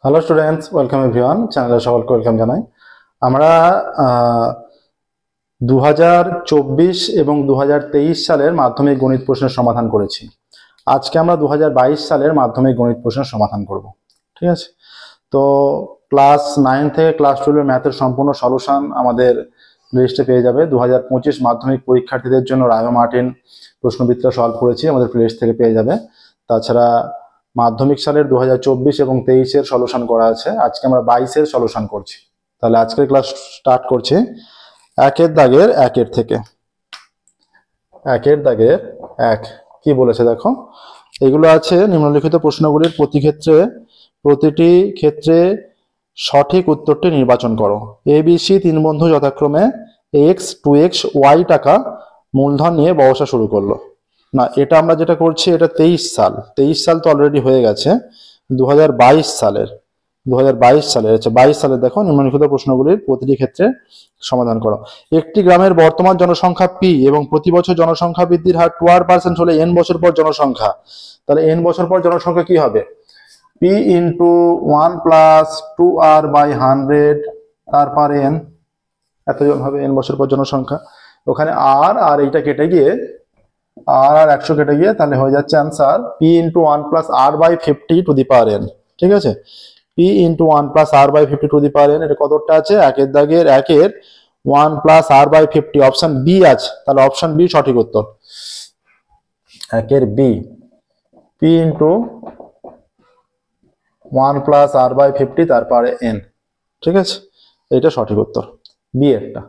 Hello students, welcome everyone. চ্যানেলে সকলকে welcome জানাই। আমরা 2024 এবং 2023 সালের মাধ্যমিক গণিত প্রশ্নের সমাধান করেছি। আজকে আমরা 2022 সালের মাধ্যমিক গণিত প্রশ্নের সমাধান করব। ঠিক আছে, তো ক্লাস 9 থেকে ক্লাস 12 ম্যাথের সম্পূর্ণ সলিউশন আমাদের প্লেলিস্টে পেয়ে যাবে। 2025 মাধ্যমিক পরীক্ষার্থীদের জন্য রায়ো মার্টিন প্রশ্নবিদ্যা সলভ করেছি, আমাদের প্লেলিস্ট থেকে পেয়ে যাবে। তাছাড়া মাধ্যমিক সালের 2024 এবং 23-এর সলিউশন করা আছে। আজকে আমরা 22-এর সলিউশন করছি। তাহলে আজকের ক্লাস স্টার্ট করছি একের দাগের একের থেকে। একের দাগের এক কি বলেছে দেখো, এগুলো আছে নিম্নলিখিত প্রশ্নগুলির প্রতিটি ক্ষেত্রে সঠিক উত্তরটি নির্বাচন করো। ABC তিন বন্ধু যথাক্রমে X 2X Y টাকা মূলধন নিয়ে ব্যবসা শুরু করলো। না, এটা আমরা যেটা করছি এটা 23 সাল তো অলরেডি হয়ে গেছে। 2022 সালের আচ্ছা 22 সালের দেখো, নিম্নলিখিত প্রশ্নগুলির প্রতিটি ক্ষেত্রে সমাধান করো। একটি গ্রামের বর্তমান জনসংখ্যা P এবং প্রতি বছর জনসংখ্যা বৃদ্ধির হার 2% হলে n বছর পর জনসংখ্যা, তাহলে n বছর পর জনসংখ্যা কি হবে? P into 1 plus 2R by 100 তারপর n, এতজন হবে n বছর পর জনসংখ্যা। ওখানে আর এইটা কেটে গিয়ে আর 100 কেটে গিয়ে তাহলে হয়ে যাচ্ছে answer P into 1 plus R by 50 to the power n। ঠিক আছে, P into 1 plus R by 50 to the power n। এটা কতটা আছে? একের দাগের একের 1 plus R by 50, option B আছে, তাহলে অপশন বি সঠিক উত্তর। একের B, P into 1 plus R by 50 তারপরে n। ঠিক আছে, এইটা সঠিক উত্তর, বি এরটা।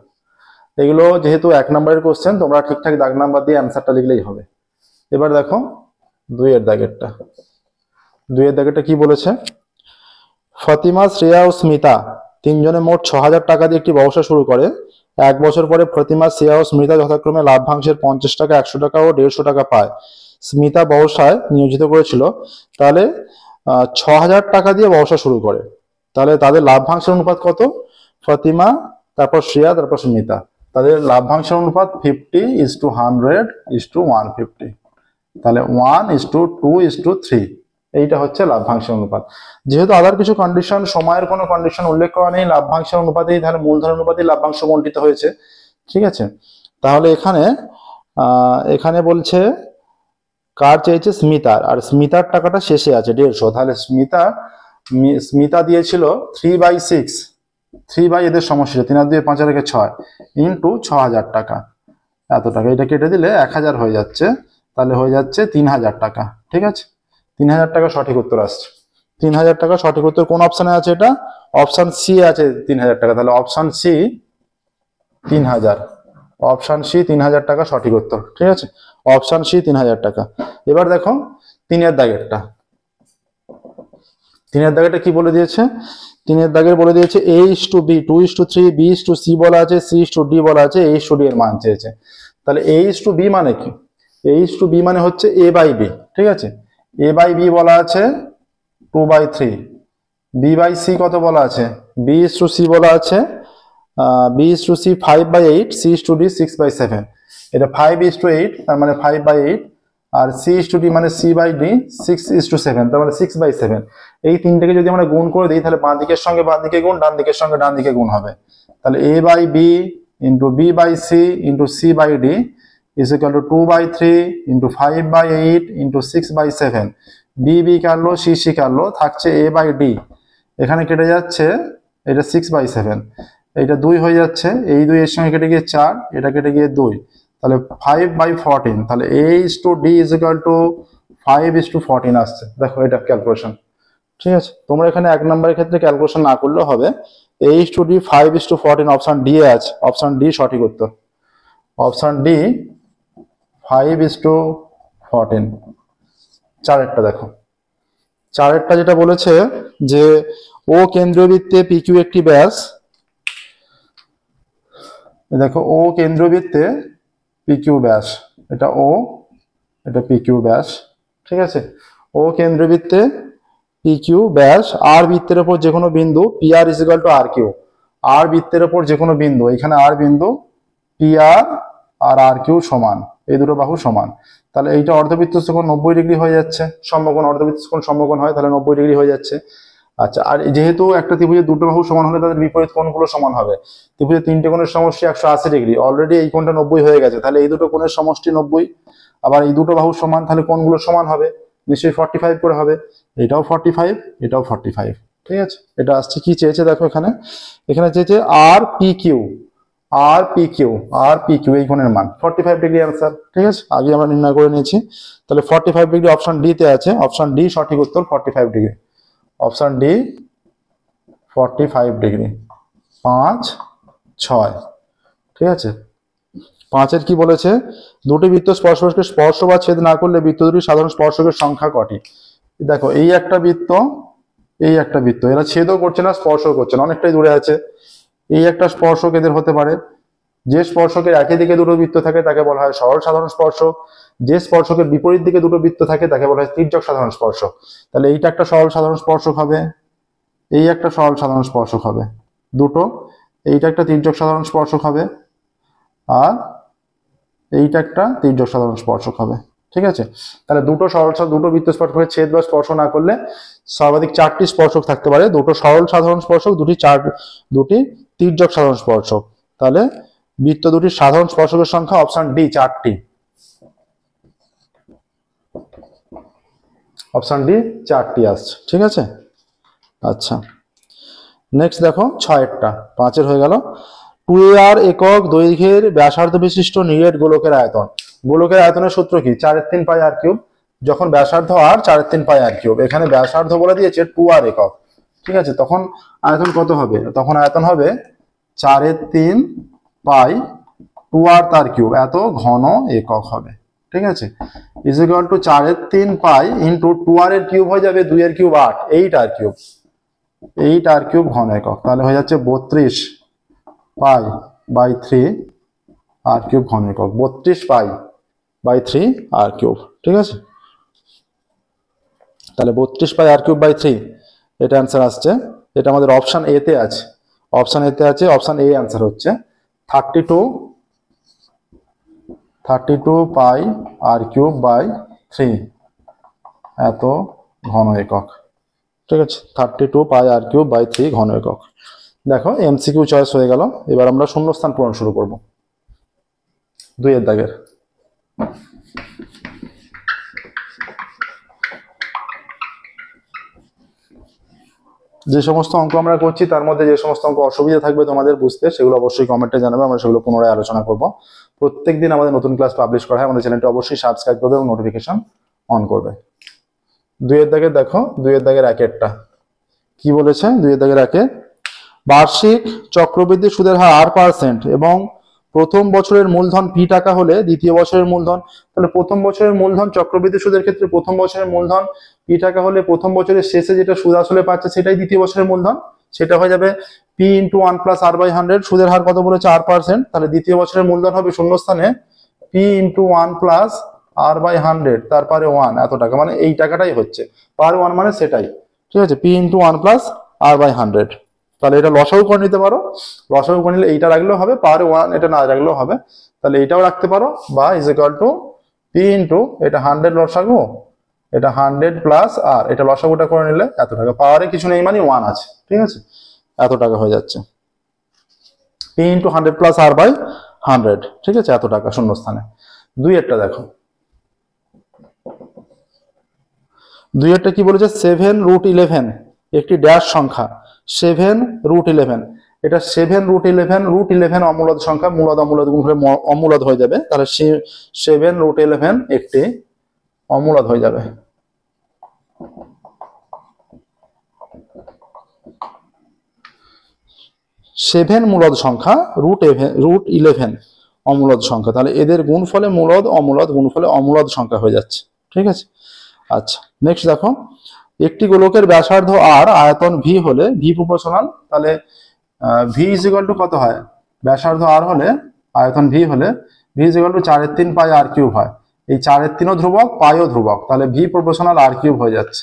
এগুলো যেহেতু 1 নম্বরের কোশ্চেন, তোমরা ঠিকঠাক দাগ নাম্বার দিয়ে অ্যান্সারটা লিখলেই হবে। এবার দেখো দুইয়ের দাগেরটা কি বলেছে? ফতিমা, শ্রেয়া ও স্মিতা তিনজনে মোট 6000 টাকা দিয়ে একটি ব্যবসা শুরু করে। 1 বছর পরে ফতিমা, শ্রেয়া ও স্মিতা যথাক্রমে লাভ্যাংশের 50 টাকা, 100 টাকা ও 150 টাকা পায়। স্মিতা ব্যবসায় নিয়োজিত করেছিল, তাহলে 6000 টাকা দিয়ে ব্যবসা শুরু করে, তাহলে তাদের লাভ্যাংশের অনুপাত কত? ফতিমা, তারপর শ্রেয়া, তারপর স্মিতা, তাদের লাভ্যাংশের অনুপাত 50:100:150, তাহলে 1:2:3, এইটা হচ্ছে লাভ্যাংশের অনুপাত। যেহেতু আদার কিছু কন্ডিশন, সময়ের কোনো কন্ডিশন উল্লেখ করা নেই, লাভ্যাংশের অনুপাতেই, তাহলে মূলধন অনুপাতেই লাভ্যাংশ বণ্টিত হয়েছে। ঠিক আছে, তাহলে এখানে বলছে কার চেয়েছে? স্মিতার, আর স্মিতার টাকাটা শেষে আছে 150, তাহলে স্মিতা দিয়েছিল 3/6, 3 এদের সমস্যা 3 আর 2 5 রেখে 6 ইন্টু 6000 টাকা, এত টাকা। এটা কেটে দিলে 1000 হয়ে যাচ্ছে, তাহলে হয়ে যাচ্ছে 3000 টাকা। ঠিক আছে, 3000 টাকা সঠিক উত্তর আসছে। 3000 টাকা সঠিক উত্তর কোন অপশনে আছে? এটা অপশন সি আছে 3000 টাকা, তাহলে অপশন সি 3000, অপশন সি 3000 টাকা সঠিক উত্তর। ঠিক আছে, অপশন সি 3000 টাকা। এবার দেখো তিনের দাগেরটা কি বলে দিয়েছে? তিনের দাগের বলে দিয়েছে A:B, 2:3, B:C বলা আছে, C:D বলা আছে, A:D এর মান চেয়েছে। তাহলে A:B মানে কি? A:B মানে হচ্ছে A/B। ঠিক আছে, A/B বলা আছে 2/3, B/C কত বলা আছে? B:C বলা আছে B:C 5/8, C:D 6/7। এটা 5:8, তার মানে 5/8, আর C:D মানে C/D 6:7, তার মানে 6/7। এই তিনটাকে যদি আমরা গুণ করে দিই, তাহলে বাঁ দিকের সঙ্গে বাঁ দিকে গুণ, ডান দিকের সঙ্গে ডান দিকে গুণ হবে। তাহলে A/B into B/C into C/D is equal two 2/3 into 5/8 into 6/7। B কাটলো, C কাটলো, থাকছে A/D, এখানে কেটে যাচ্ছে, এটা 6/7, এইটা 2 হয়ে যাচ্ছে, এই 2 এর সঙ্গে কেটে গিয়ে 4, এটা কেটে গিয়ে 2, তাহলে 5/14, তাহলে A:D ইজ ইকুয়াল টু 5:14 আসছে। দেখো এটা ক্যালকুলেশন। ঠিক আছে, তোমরা এখানে 1 নম্বরের ক্ষেত্রে ক্যালকুলেশন না করলেও হবে। A:D 5:14, অপশন ডি আছে, অপশন ডি সঠিক উত্তর, অপশন ডি 5:14। চারেরটা দেখো, চারেরটা যেটা বলেছে যে ও কেন্দ্রবৃত্তে PQ একটি ব্যাস, দেখো ও কেন্দ্রবৃত্তে PQ ব্যাস, এটা ও, এটা PQ ব্যাস। ঠিক আছে, ও কেন্দ্রবৃত্তে PQ ব্যাস, আর বৃত্তের উপর যে কোনো বিন্দু PR is equal two RQ। আর বৃত্তের উপর যে কোনো বিন্দু, এখানে আর বিন্দু, PR আর RQ সমান, এই দুটো বাহু সমান, তাহলে এইটা অর্ধবৃত্ত কোণ 90 ডিগ্রি হয়ে যাচ্ছে। সমকোণ, অর্ধবৃত্ত কোণ সমকোণ হয়, তাহলে 90 ডিগ্রি হয়ে যাচ্ছে। আচ্ছা, আর যেহেতু একটা ত্রিভুজের দুটো বাহু সমান হলে তাদের বিপরীত কোণগুলো সমান হবে। ত্রিভুজের তিনটে কোণের সমষ্টি 180 ডিগ্রি, অলরেডি এই কোণটা 90 হয়ে গেছে, তাহলে এই দুটো কোণের সমষ্টি 90, আবার এই দুটো বাহু সমান, তাহলে কোণগুলো সমান হবে, নিশ্চয়ই 45 করে হবে। এটাও 45, এটাও 45, ঠিক আছে। এটা আসছে কি চেয়েছে দেখো, এখানে চেয়েছে আর পি কিউ, আর পি কিউ, আর পি কিউ, এই কোণের মান 45 ডিগ্রি অ্যান্সার, ঠিক আছে। আগে আমরা নির্ণয় করে নিয়েছি, তাহলে 45 ডিগ্রি অপশন ডি তে আছে, অপশন ডি সঠিক উত্তর, 45 ডিগ্রি, অপশন ডি 45 ডিগ্রি। 5, 6, ঠিক আছে। 5-এর কি বলেছে, দুটি বৃত্ত স্পর্শকে স্পর্শ বা ছেদ না করলে বৃত্ত দুটি সাধারণ স্পর্শকের সংখ্যা কটি? দেখো, এই একটা বৃত্ত, এই একটা বৃত্ত, এরা ছেদও করছে না স্পর্শও করছে না, অনেকটাই দূরে আছে। এই একটা স্পর্শক এদের হতে পারে। যে স্পর্শকের একই দিকে দুটো বৃত্ত থাকে তাকে বলা হয় সরল সাধারণ স্পর্শক, যে স্পর্শকের বিপরীত দিকে দুটো বৃত্ত থাকে তাকে বলা হয় তির্যক সাধারণ স্পর্শক। তাহলে এইটা একটা সরল সাধারণ স্পর্শক হবে, এই একটা সরল সাধারণ স্পর্শক হবে দুটো, এইটা একটা তির্যক সাধারণ স্পর্শক হবে, আর এইটা একটা তির্যক সাধারণ স্পর্শক হবে, ঠিক আছে। তাহলে দুটো বৃত্ত স্পর্শকের ছেদ বা স্পর্শ না করলে সর্বাধিক 4টি স্পর্শক থাকতে পারে, দুটো সরল সাধারণ স্পর্শক, দুটি তির্যক সাধারণ স্পর্শক। তাহলে বৃত্ত দুটির সাধারণ স্পর্শকের সংখ্যা অপশন ডি 4টি, অপশন ডি 4টি আসছে, ঠিক আছে। আচ্ছা, নেক্সট দেখো 6-এরটা, 5-এর হয়ে গেল। 2ar একক দৈর্ঘ্যের ব্যাসার্ধ বিশিষ্ট নিরেট গোলকের আয়তন। গোলকের আয়তনের সূত্র কি? 4/3 পাই আর কিউব। যখন ব্যাসার্ধ আর 4/3 পাই আর কিউব, এখানে ব্যাসার্ধ বলে দিয়েছে 2r একক, ঠিক আছে। তখন আয়তন কত হবে? তখন আয়তন হবে 4/3 পাই 2r তার কিউব, এত ঘন একক হবে, ঠিক আছে। Is equal to 4/3 pi into 2r এর কিউব হয়ে যাবে 2 এর cube 8, 8r cube, 8r cube ঘন একক। তাহলে হয়ে যাচ্ছে 32 পাই বাই 3 আর কিউব ঘন একক, 32 পাই বাই 3 আর কিউব, ঠিক আছে। তাহলে 32 পাই আর কিউব বাই 3, এটা অ্যান্সার আসছে। এটা আমাদের অপশন এ তে আছে, অপশন এ তে আছে, অপশন এ অ্যান্সার হচ্ছে 32 পাই আর কিউব বাই 3 এত ঘন একক, ঠিক আছে। 32 পাই আর কিউব বাই 3 ঘন একক। দেখো এমসিকিউ চয়েস হয়ে গেল। এবার আমরা শূন্যস্থান পূরণ শুরু করব 2-এর দাগের। যে সমস্ত অঙ্ক আমরা করছি তার মধ্যে যে সমস্ত অঙ্ক অসুবিধা থাকবে তোমাদের বুঝতে, সেগুলো অবশ্যই কমেন্টে জানাবে, আমরা সেগুলো পুনরায় আলোচনা করব। প্রত্যেকদিন আমাদের নতুন ক্লাস পাবলিশ করা হয়, আমাদের চ্যানেলটি অবশ্যই সাবস্ক্রাইব করবে এবং নোটিফিকেশন অন করবে। 2-এর দাগের দেখো, 2-এর দাগের 1-এরটা কি বলেছে? 2-এর দাগের 1-এ বার্ষিক চক্রবৃদ্ধি সুদের হার 8% এবং প্রথম বছরের মূলধন পি টাকা হলে দ্বিতীয় বছরের মূলধন, তাহলে প্রথম বছরের মূলধন চক্রবৃদ্ধি সুদের ক্ষেত্রে প্রথম বছরের মূলধন পি টাকা হলে প্রথম বছরের শেষে যেটা সুদ আসলে পাচ্ছে সেটাই দ্বিতীয় বছরের মূলধন, সেটা হয়ে যাবে P into 1 plus R by 100। সুদের হার কত বলেছে? 8%, তাহলে দ্বিতীয় বছরের মূলধন হবে শূন্যস্থানে P into 1 plus R by 100 তারপরে 1 এত টাকা, মানে এই টাকাটাই হচ্ছে পার 1 মানে সেটাই, ঠিক আছে। P into 1 plus R by 100, তাহলে এটা লসাগু করে নিতে পারো, লসাগু করে নিলে এইটা রাখলেও হবে, পাওয়ার 1 এটা না রাখলেও হবে, তাহলে এটাও রাখতে পারো, বা is equal two P into এটা 100 লসাগু, এটা 100 প্লাস আর এটা লসাগুটা করে নিলে এত টাকা, পাওয়ারে কিছু নেই মানে 1 আছে, ঠিক আছে, এত টাকা হয়ে যাচ্ছে P into 100 plus R by 100, ঠিক আছে, এত টাকা শূন্যস্থানে। 2-এরটা দেখো, 2-এরটা কি বলেছে? 7√11 একটি ড্যাশ সংখ্যা, 7√11, এটা 7√11 অমূলদ সংখ্যা, মূলদ অমূলদ গুণ করে অমূলদ হয়ে যাবে, তাহলে 7√11 একটি অমূলদ হয়ে যাবে। সেভেন মূলদ সংখ্যা, √11 অমূলদ সংখ্যা, তাহলে এদের গুণফলে মূলদ অমূলদ গুণফলে অমূলদ সংখ্যা হয়ে যাচ্ছে, ঠিক আছে। আচ্ছা, নেক্সট দেখো, একটি গোলকের ব্যাসার্ধ আর আয়তন ভি হলে ভি প্রপোর্শনাল, তাহলে ভি ইজ ইকুয়াল টু কত হয়? ব্যাসার্ধ আর হলে আয়তন ভি হলে V is equal to 4/3 pi R cube হয়, এই 4/3 ধ্রুবক, পাইও ধ্রুবক, তাহলে ভি প্রপোর্শনাল আর কিউব হয়ে যাচ্ছে,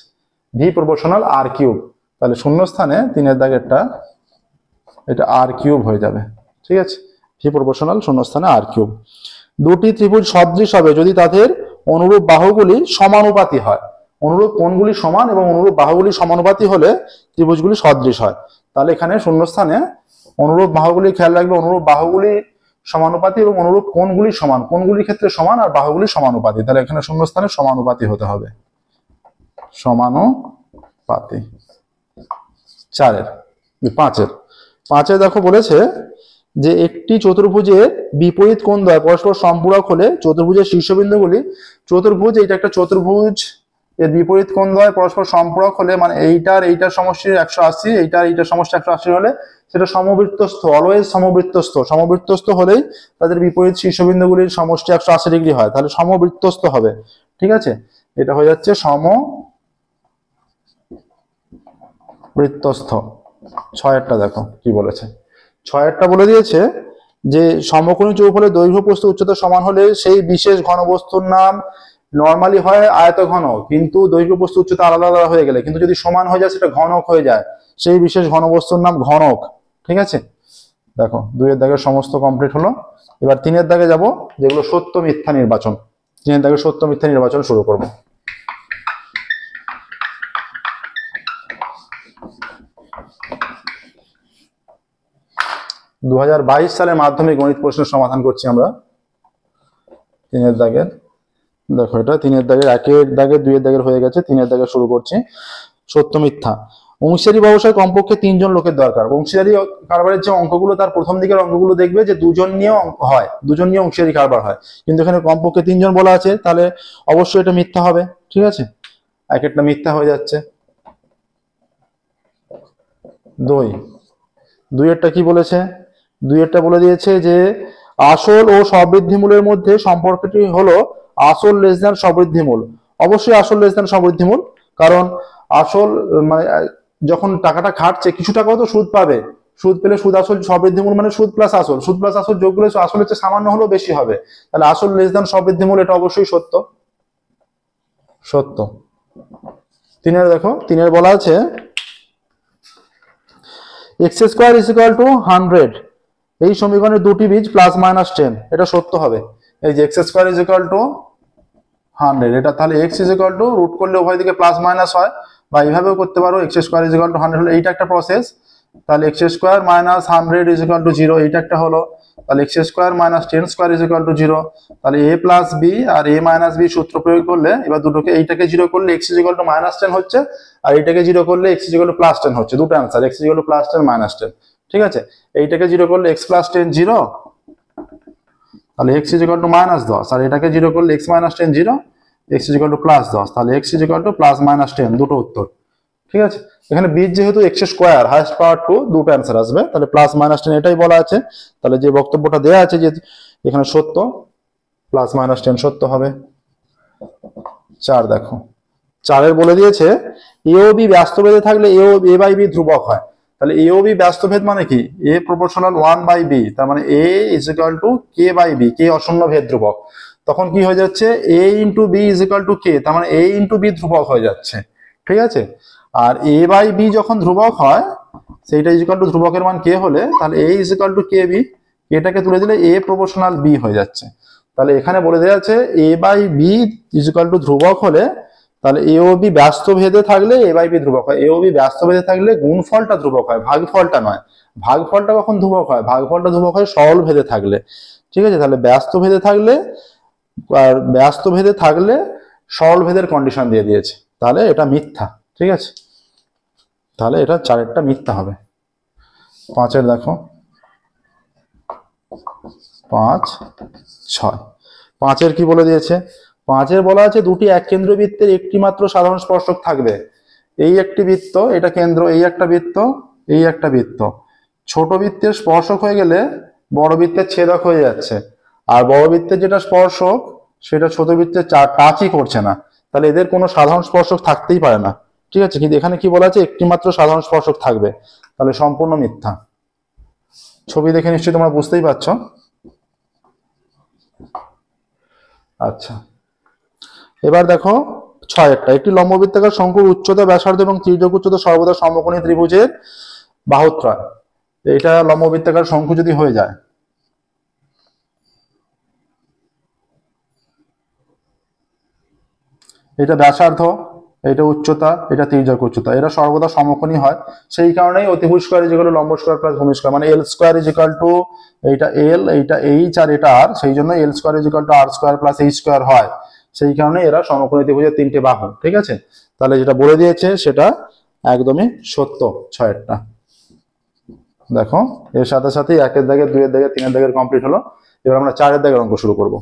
ভি প্রপোর্শনাল আর কিউব, তাহলে শূন্যস্থানে 3-এর দাগেরটা এটা আর কিউব হয়ে যাবে, ঠিক আছে, ভি প্রপোর্শনাল শূন্যস্থানে আর কিউব। দুটি ত্রিভুজ সদৃশ হবে যদি তাদের অনুরূপ বাহুগুলি সমানুপাতি হয়, অনুরূপ কোণগুলি সমান এবং অনুরূপ বাহুগুলি সমানুপাতি হলে ত্রিভুজগুলি সদৃশ হয়। তাহলে এখানে শূন্যস্থানে অনুরূপ বাহুগুলি খেয়াল রাখবে, অনুরূপ বাহুগুলি সমানুপাতি এবং অনুরূপ কোণগুলি সমান, কোণগুলির ক্ষেত্রে সমান আর বাহুগুলি সমানুপাতি। তাহলে এখানে শূন্যস্থানে সমানুপাতি হতে হবে, সমানুপাতি। 5 দেখো বলেছে যে একটি চতুর্ভুজের বিপরীত কোণ দ্বয় পরস্পর সম্পূরক হলে চতুর্ভুজের শীর্ষবিন্দুগুলি, চতুর্ভুজ এটা একটা চতুর্ভুজ, এর বিপরীত কোণ দ্বয় পরস্পর সম্পূরক হলে মানে এইটার সমষ্টি 180, এইটার সমষ্টি 180 হলে সেটা সমবৃত্তস্থ, অলওয়েজ সমবৃত্তস্থ হলেই তাদের বিপরীত শীর্ষবিন্দুগুলির সমষ্টি 180 ডিগ্রি হয়, তাহলে সমবৃত্তস্থ হবে। ঠিক আছে, এটা হয়ে যাচ্ছে সমবৃত্তস্থ। 6 দেখো কি বলেছে, 6 বলে দিয়েছে যে সমকোণী চৌকোণের দৈর্ঘ্য প্রস্থ উচ্চতা সমান হলে সেই বিশেষ ঘনবস্তুর নাম নরমালি হয় আয়তঘন, কিন্তু দৈর্ঘ্য প্রস্থ উচ্চতা আলাদা আলাদা হয়ে গেলে, কিন্তু যদি সমান হয়ে যায় সেটা ঘনক হয়ে যায়, সেই বিশেষ ঘনবস্তুর নাম ঘনক। ঠিক আছে, দেখো 2 দাগের সমস্ত কমপ্লিট হলো। এবার 3 দাগে যাব, যেগুলো সত্য মিথ্যা নির্বাচন। 3 দাগে সত্য মিথ্যা নির্বাচন শুরু করব। 2022 সালের মাধ্যমিক গণিত প্রশ্নের সমাধান করছি আমরা। 3 দাগের দেখো, এটা 3 দাগের 1 দাগের 2 দাগের হয়ে গেছে, 3 দাগে শুরু করছি। সত্য মিথ্যা। অংশীদারি ব্যবসায় কমপক্ষে 3 জন লোকের দরকার। অংশীদারি কারবারের যে অঙ্কগুলো, তার প্রথম দিকের অঙ্কগুলো দেখবে যে 2 জন নিয়ে অঙ্ক হয়, 2 জন নিয়ে অংশীদারি কারবার হয়, কিন্তু এখানে কমপক্ষে 3 জন বলা আছে, তাহলে অবশ্যই এটা মিথ্যা হবে। ঠিক আছে, একটা মিথ্যা হয়ে যাচ্ছে। 2 কি বলেছে, 2 বলে দিয়েছে যে আসল ও সবৃদ্ধিমূলের মধ্যে সম্পর্কটি হলো আসল লেস দ্যান সবৃদ্ধিমূল। অবশ্যই আসল লেস দ্যান সবৃদ্ধিমূল, কারণ আসল মানে যখন টাকাটা খাটছে কিছু টাকাও তো সুদ পাবে, সুদ পেলে সুদ আসল সবৃদ্ধিমূল মানে সুদ প্লাস আসল, সুদ প্লাস আসল যোগ করলে আসলের চেয়ে সামান্য হলেও বেশি হবে, তাহলে আসল লেস দ্যান সবৃদ্ধিমূল, এটা অবশ্যই সত্য। 3 দেখো, 3 বলা আছে x² = 100, এই সমীকরণের দুটি বীজ +-10, এটা সত্য হবে। এই যে x² = 100, এটা তাহলে x রুট করলে উভয় দিকে প্লাস মাইনাস হয়, বা এইভাবেও করতে পারো, x² = 100 হলে এইটা একটা প্রসেস, তাহলে x² - 100 = 0, এইটা একটা হলো, তাহলে x² - 10² = 0, তাহলে a + b R a - b সূত্র প্রয়োগ করলে এবার দুটোকে, এইটাকে 0 করলে x -10 হচ্ছে, আর এইটাকে 0 করলে x +10 হচ্ছে, দুটো অ্যান্সার, x +10 -10। ঠিক আছে, এইটাকে 0 করলে x + 10 0, তাহলে x -10, আর এটাকে 0 করলে x - 10 0, x +10, তাহলে x +-10, দুটো উত্তর। ঠিক আছে, এখানে বীজ যেহেতু x² হাইয়েস্ট পাওয়ার 2, দুটো অ্যান্সার আসবে, তাহলে +-10 এটাই বলা আছে, তাহলে যে বক্তব্যটা দেয়া আছে যে এখানে সত্য, +-10 সত্য হবে। 4 দেখো, 4 বলে দিয়েছে a ও b ব্যস্তভেদে থাকলে a/b ধ্রুবক হয়। তাহলে a ও b ব্যস্তভেদ মানে কি, a proportional 1/b, তার মানে a = k/b, k অশূন্য ভেদ ধ্রুবক। তখন কি হয়ে যাচ্ছে, a × b = k, তার মানে a × b ধ্রুবক হয়ে যাচ্ছে। ঠিক আছে, আর a/b যখন ধ্রুবক হয়, সেইটা ধ্রুবকের মান k হলে, তাহলে a = kb, এটাকে তুলে দিলে a proportional b হয়ে যাচ্ছে। তাহলে এখানে বলে দেওয়া আছে a/b = ধ্রুবক হলে, তাহলে a ও b ব্যস্তভেদে থাকলে a/b ধ্রুবক হয়। a ও b ব্যস্তভেদে থাকলে গুণফলটা ধ্রুবক হয়, ভাগফলটা নয়। ভাগফলটা কখন ধ্রুবক হয়, ভাগফলটা ধ্রুবক হয় সরল ভেদে থাকলে। ঠিক আছে, তাহলে ব্যস্তভেদে থাকলে, আর ব্যস্তভেদে থাকলে সরল ভেদের কন্ডিশন দিয়ে দিয়েছে, তাহলে এটা মিথ্যা। ঠিক আছে, তাহলে এটা 4টা মিথ্যা হবে। 5 দেখো, 5, 6। 5 কি বলে দিয়েছে, 5 বলা আছে দুটি এককেন্দ্র বৃত্তের একটি মাত্র সাধারণ স্পর্শক থাকবে। এই একটি বৃত্ত, এটা কেন্দ্র, এই একটা বৃত্ত, এই একটা বৃত্ত। ছোট বৃত্তের স্পর্শক হয়ে গেলে বড় বৃত্তের ছেদক হয়ে যাচ্ছে, আর বড় বৃত্তের যেটা স্পর্শক সেটা ছোট বৃত্তের টাচই করছে না, তাহলে এদের কোনো সাধারণ স্পর্শক থাকতেই পারে না। ঠিক আছে, কিন্তু এখানে কি বলা আছে, একটি মাত্র সাধারণ স্পর্শক থাকবে, তাহলে সম্পূর্ণ মিথ্যা। ছবি দেখে নিশ্চয়ই তোমরা বুঝতেই পারছো। আচ্ছা, এবার দেখো 6 একটি লম্ববৃত্তাকার শঙ্কুর উচ্চতা, ব্যাসার্ধ এবং তির্যক উচ্চতা সর্বদা সমকোণী ত্রিভুজের বাহুত্রয়। এটা লম্ববৃত্তাকার শঙ্কু যদি হয়ে যায়, এটা ব্যাসার্ধ, এটা উচ্চতা, এটা তির্যক উচ্চতা, এরা সর্বদা সমকোণী হয়। সেই কারণেই অতিভুজ স্কয়ার ইজ ইকুয়াল টু লম্ব স্কয়ার প্লাস ভূমি স্কয়ার, মানে L square is equal to এইটা এল, এইটা এইচ আর এটা আর, সেই জন্য L square is equal to R square plus H square হয়। সেই কারণে এরা সমকোণী ত্রিভুজের তিনটে বাহু। ঠিক আছে, তাহলে যেটা বলে দিয়েছে সেটা একদমই সত্য, ছয়েরটা। দেখো এর সাথে সাথে একের দাগে, দুইয়ের দাগে, তিনের দাগের কমপ্লিট হলো। এবার আমরা চারের দাগের অঙ্ক শুরু করব।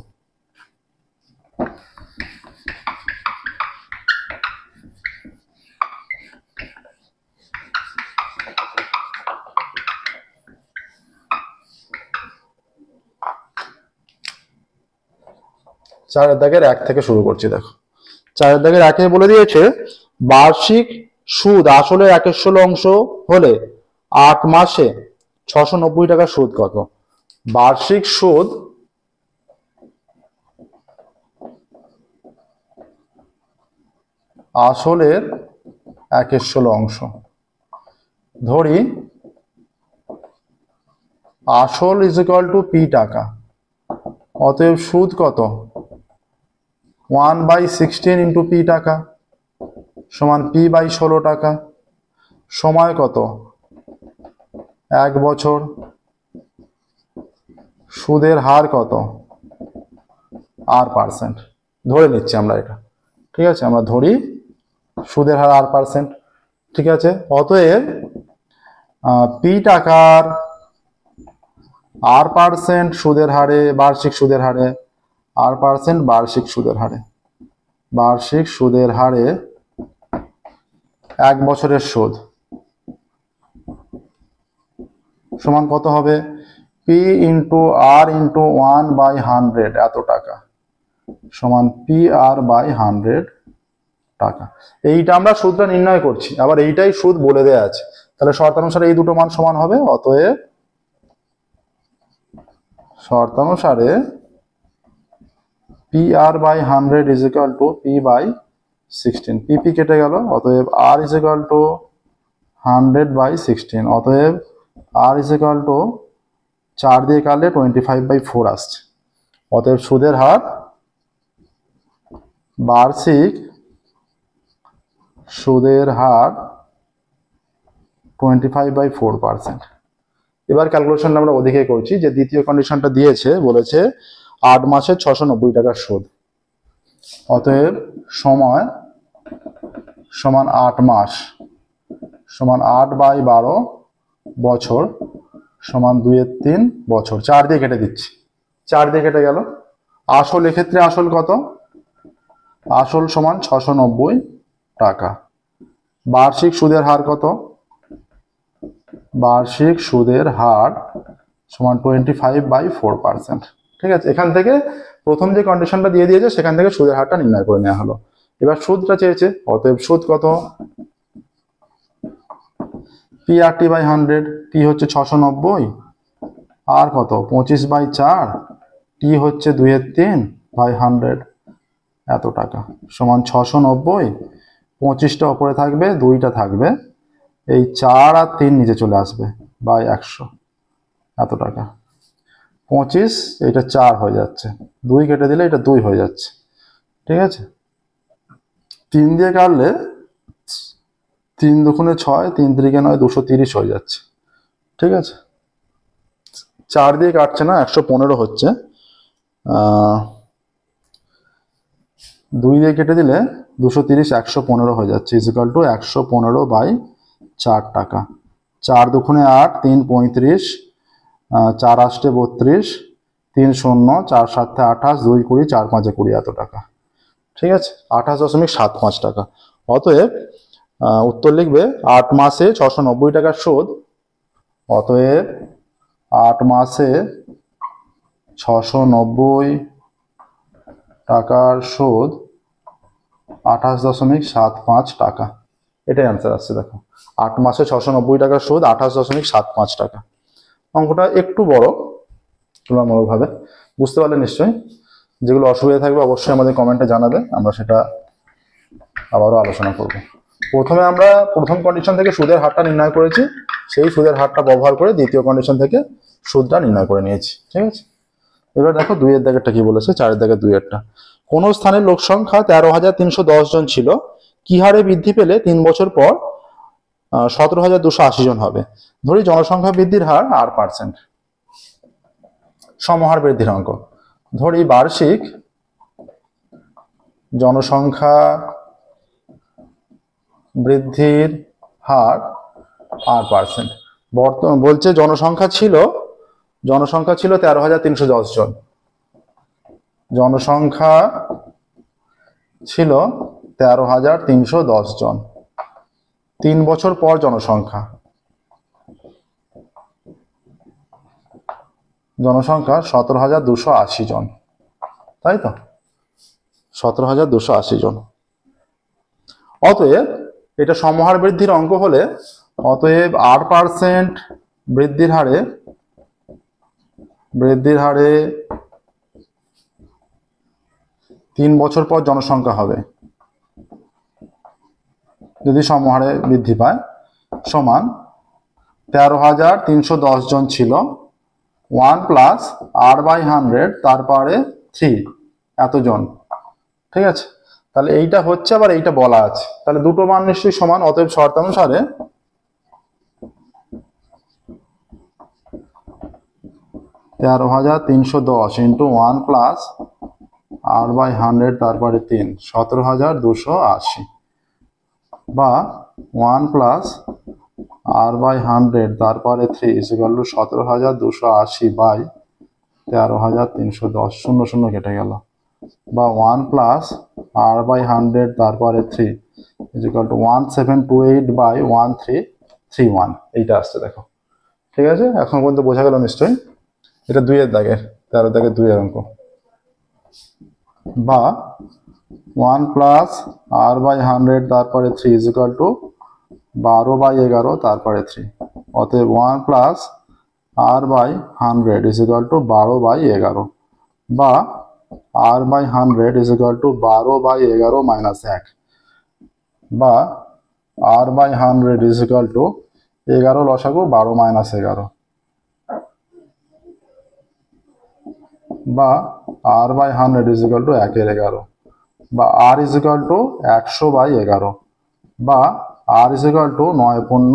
চারের দাগের এক থেকে শুরু করছি। দেখো চারের দাগের একে বলে দিয়েছে বার্ষিক সুদ আসলে 1/16 অংশ হলে 8 মাসে 690 টাকা সুদ কত? বার্ষিক সুদ আসলের 1/16 অংশ, ধরি আসল ইজ ইকুয়াল টু পি টাকা, অতএব সুদ কত? 1/16 ইন্টু পি টাকা সমান p/16 টাকা। সময় কত? 1 বছর। সুদের হার কত? r%। ধরে নিচ্ছি আমরা এটা। ঠিক আছে, আমরা ধরি সুদের হার r%। ঠিক আছে, অতএব পি টাকার r% সুদের হারে, বার্ষিক সুদের হারে, r% বার্ষিক সুদের হারে, বার্ষিক সুদের হারে 1 বছরের সুদ সমান কত হবে? p ইন্টু r ইন্টু 1/100 এত টাকা সমান PR/100 টাকা। এইটা আমরা সুদটা নির্ণয় করছি, আবার এইটাই সুদ বলে দেয়া আছে। তাহলে শর্তানুসারে এই দুটো মান সমান হবে। অতএব শর্তানুসারে PR/100 is equal two p/16। p কেটে গেল, অতএব r ইজ ইকুয়াল টু 100/16। অতএব r ইজ ইকুয়াল টু 4 দিয়ে কাটলে 25/4 আসছে। অতএব সুদের হার, বার্ষিক সুদের হার 25/4%। এবার ক্যালকুলেশনটা আমরা ওদিকে করছি, যে দ্বিতীয় কন্ডিশনটা দিয়েছে, বলেছে 8 মাসে 690 টাকার সুদ। অতএব সময় সমান 8 মাস সমান 8/12 বছর সমান 2/3 বছর। 4 দিয়ে কেটে দিচ্ছি, 4 দিয়ে কেটে গেল। আসল, এক্ষেত্রে আসল কত? আসল সমান 690 টাকা। বার্ষিক সুদের হার কত? বার্ষিক সুদের হার সমান 25/4%। ঠিক আছে, এখান থেকে প্রথম যে কন্ডিশনটা দিয়ে দিয়েছে সেখান থেকে সুদের হারটা নির্ণয় করে নেওয়া হলো। এবার সুদটা চেয়েছে, অতএব সুদ কত? PR/100, p হচ্ছে 690, আর কত? 25/4, t হচ্ছে 2/3/100 এত টাকা সমান 690। 25টা ওপরে থাকবে, 2টা থাকবে, এই 4 আর 3 নিচে চলে আসবে, বাই 100 এত টাকা। 25, এটা 4 হয়ে যাচ্ছে, 2 কেটে দিলে এটা 2 হয়ে যাচ্ছে। ঠিক আছে, 3 দিয়ে কাটলে 3 দুগুণে 6, 3 3 9, 230 হয়ে যাচ্ছে। ঠিক আছে, 4 দিয়ে কাটছে না, 115 হচ্ছে। 2 দিয়ে কেটে দিলে 230, 115 হয়ে যাচ্ছে, ইজ ইকুয়াল টু 115/4 টাকা। 4 দুগুণে 8, 3 35, 4 8 32, 3 0, 4 7 28, 2 20, 4 5 20 এত টাকা। ঠিক আছে, 28.75 টাকা। অতএব উত্তর লিখবে 8 মাসে 690 টাকার সুদ। অতএব 8 মাসে 690 টাকার সুদ 28.75 টাকা। এটাই অ্যান্সার আসছে। দেখো 8 মাসে 690 টাকার সুদ 28.75 টাকা। অঙ্কটা একটু বড় তুলনামূলকভাবে, বুঝতে পারলে নিশ্চয়ই। যেগুলো অসুবিধা থাকবে অবশ্যই আমাদের কমেন্টে জানাবে, আমরা সেটা আবারও আলোচনা করব। প্রথমে আমরা প্রথম কন্ডিশন থেকে সুদের হারটা নির্ণয় করেছি, সেই সুদের হারটা ব্যবহার করে দ্বিতীয় কন্ডিশন থেকে সুদটা নির্ণয় করে নিয়েছি। ঠিক আছে, এবার দেখো 2 এর দাগেরটা কি বলেছে, 4 এর দাগের 2 এরটা। কোন স্থানের লোক সংখ্যা 13,310 জন ছিল, কি হারে বৃদ্ধি পেলে 3 বছর পর 17,280 জন হবে? ধরি জনসংখ্যা বৃদ্ধির হার R%, সমহার বৃদ্ধির অঙ্ক। ধরি বার্ষিক জনসংখ্যা বৃদ্ধির হার R%। বর্তমান বলছে জনসংখ্যা ছিল 13,310 জন। জনসংখ্যা ছিল 13,310 জন। 3 বছর পর জনসংখ্যা 17,280 জন, তাই তো? 17,280 জন। অতএব এটা সমহার বৃদ্ধির অঙ্ক হলে অতএব R% বৃদ্ধির হারে 3 বছর পর জনসংখ্যা হবে, যদি সমহারে বৃদ্ধি পায়, সমান 13,310 জন ছিল 1 প্লাস R/100 তারপরে 3 এতজন। ঠিক আছে, তাহলে এইটা হচ্ছে, আবার এইটা বলা আছে, তাহলে দুটো মান নিশ্চয়ই সমান। অতএব শর্তানুসারে 13,310 ইন্টু 1 প্লাস R/100 তারপরে 3, 17,280, বা 1 প্লাস R/100 তারপরে 3 ইকুয়াল টু 17,280 বাই 13,310, 0 0 কেটে গেল, বা 1 প্লাস R/100 তারপরে 3 ইকুয়াল টু 1728 বাই 1331। এইটা আসছে, দেখো। ঠিক আছে, এখন পর্যন্ত বোঝা গেল নিশ্চয়ই? এটা 2 এর দাগের, 13 দাগের 2 এর অঙ্ক। বা 1 প্লাস R/100 তারপরে 3 ইকুয়াল টু 12/11 তারপরে 3। অতএব 1 প্লাস R/100 ইকুয়াল টু 12/11, বা R/100 ইকুয়াল টু 12/11 মাইনাস 1, বা R/100 ইকুয়াল টু 11 লসাগু 12 মাইনাস 11, বা R/100 ইকুয়াল টু 1/11, বা R ইকুয়াল টু 100/11, বা R ইকুয়াল টু 9 পূর্ণ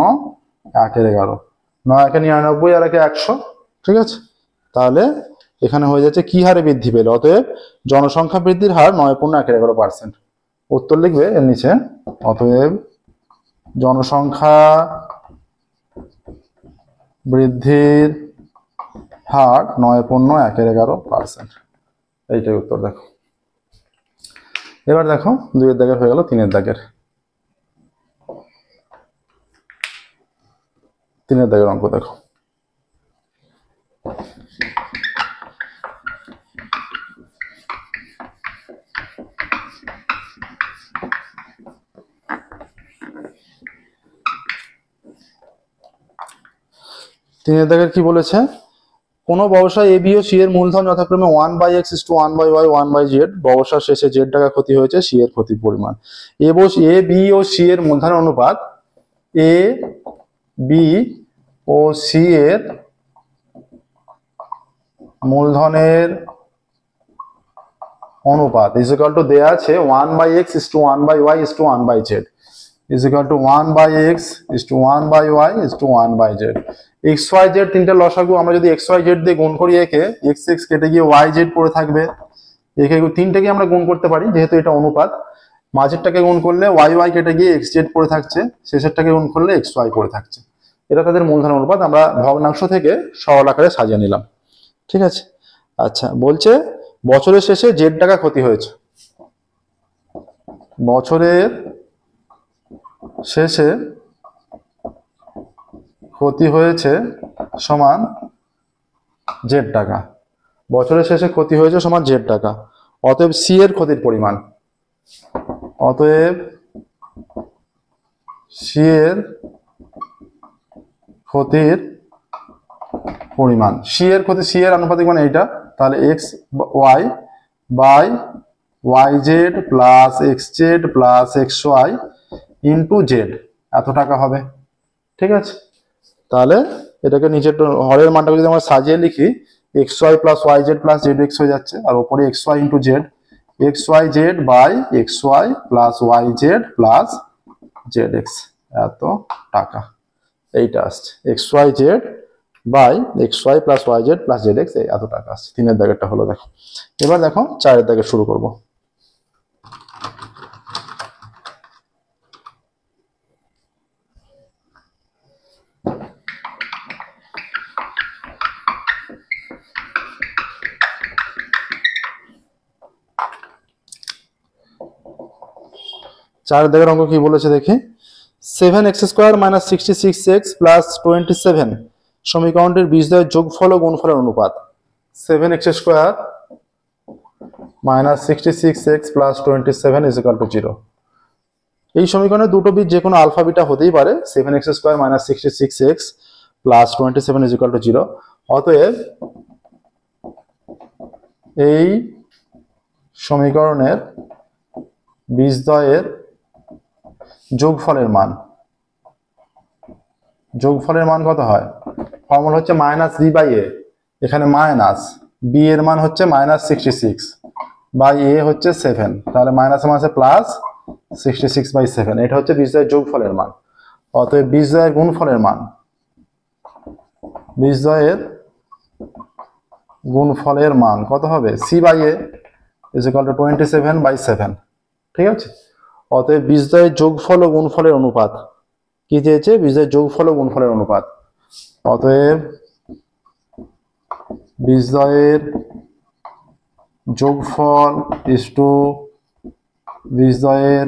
1/11, 9 একে 99 আর একে 100। ঠিক আছে, তাহলে এখানে হয়ে যাচ্ছে কি হারে বৃদ্ধি পেল। অতএব জনসংখ্যা বৃদ্ধির হার 9 পূর্ণ 1/11%। উত্তর লিখবে এর নিচে। অতএব জনসংখ্যা বৃদ্ধির হার 9 পূর্ণ 1/11%। এইটাই উত্তর। দেখো, এবার দেখো 2 এর দাগের হয়ে গেল 3 এর দাগের। 3 এর দাগের অঙ্ক দেখো। তিনের দাগের কি বলেছে? কোন ব্যবসায় এ বি ও সি এর মূলধন যথাক্রমে 1/x = 1/y 1/z, ব্যবসার শেষে z টাকা ক্ষতি হয়েছে, সি এর ক্ষতির পরিমাণ। এ বি ও সি এর মূলধনের অনুপাত এ বি ও সি এর মূলধনের অনুপাত ইকুয়াল টু দেয়া আছে 1/x = 1/y 1/z equal to 1/x = 1/y 1/z। XYZ তিনটা লসাগু আমরা যদি XYZ দিয়ে গুণ করি, একে XX কেটে গিয়ে YZ পড়ে থাকবে। একে তিনটাকে আমরা গুণ করতে পারি, যেহেতু এটা অনুপাত। মাঝেরটাকে গুণ করলে YY কেটে গিয়ে XZ পড়ে থাকছে, শেষেরটাকে গুণ করলে XY পড়ে থাকছে। এটা তাদের মূলধন অনুপাত। আমরা ভগ্নাংশ থেকে সরল আকারে সাজিয়ে নিলাম। ঠিক আছে, আচ্ছা, বলছে বছরের শেষে Z টাকা ক্ষতি হয়েছে। বছরের শেষে ক্ষতি হয়েছে সমান Z টাকা। বছরের শেষে ক্ষতি হয়েছে সমান Z টাকা। অতএব সি এর ক্ষতির পরিমাণ, অতএব সি এর ক্ষতির পরিমাণ, সি এর ক্ষতি, সি এর আনুপাতিক মানে এইটা। তাহলে X Y by YZ plus XZ plus XY into Z, এত টাকা হবে। ঠিক আছে, তাহলে এটাকে নিচের হরের মানটাকে যদি আমরা সাজিয়ে লিখি, XY plus YZ plus ZX হয়ে যাচ্ছে, আর ওপরে XY into Z X Y Z by X Y plus Y Z plus Z X, এত টাকা। এইটা আসছে X Y Z by X Y plus Y Z plus Z X, এত টাকা আসছে। 3 দাগেরটা হলো। দেখো এবার দেখো 4 দাগে শুরু করব। চার দাগের অঙ্ক কি বলেছে দেখি। 7x² - 66x + 27 সমীকরণটির বীজদ্বয়ের যোগফল ও গুণফলের অনুপাত। 7x² - 66x + 27 = 0। এই সমীকরণে দুটো বীজ যে কোনো আলফা বিটা হতেই পারে। 7x² - 66x + 27 = 0। অতএব এই সমীকরণের বীজদ্বয়ের যোগফলের মান কত হয়? ফর্মুলা হচ্ছে -b/a, এখানে মাইনাস বি এর মান হচ্ছে -66 বাই এ হচ্ছে 7, তাহলে মাইনাসে মাসে প্লাস 66/7, এটা হচ্ছে বীজদ্বয়ের যোগফলের মান। অতএব বীজদ্বয়ের গুণফলের মান, বীজদ্বয়ের গুণফলের মান কত হবে? c/a = 27/7, ঠিক আছে। অতএব বীজদ্বয়ের যোগফল ও গুণফলের অনুপাত কি চেয়েছে? বীজদ্বয়ের যোগফল ও গুণফলের অনুপাত। অতএব বীজদ্বয়ের যোগফল ইসটু বীজদ্বয়ের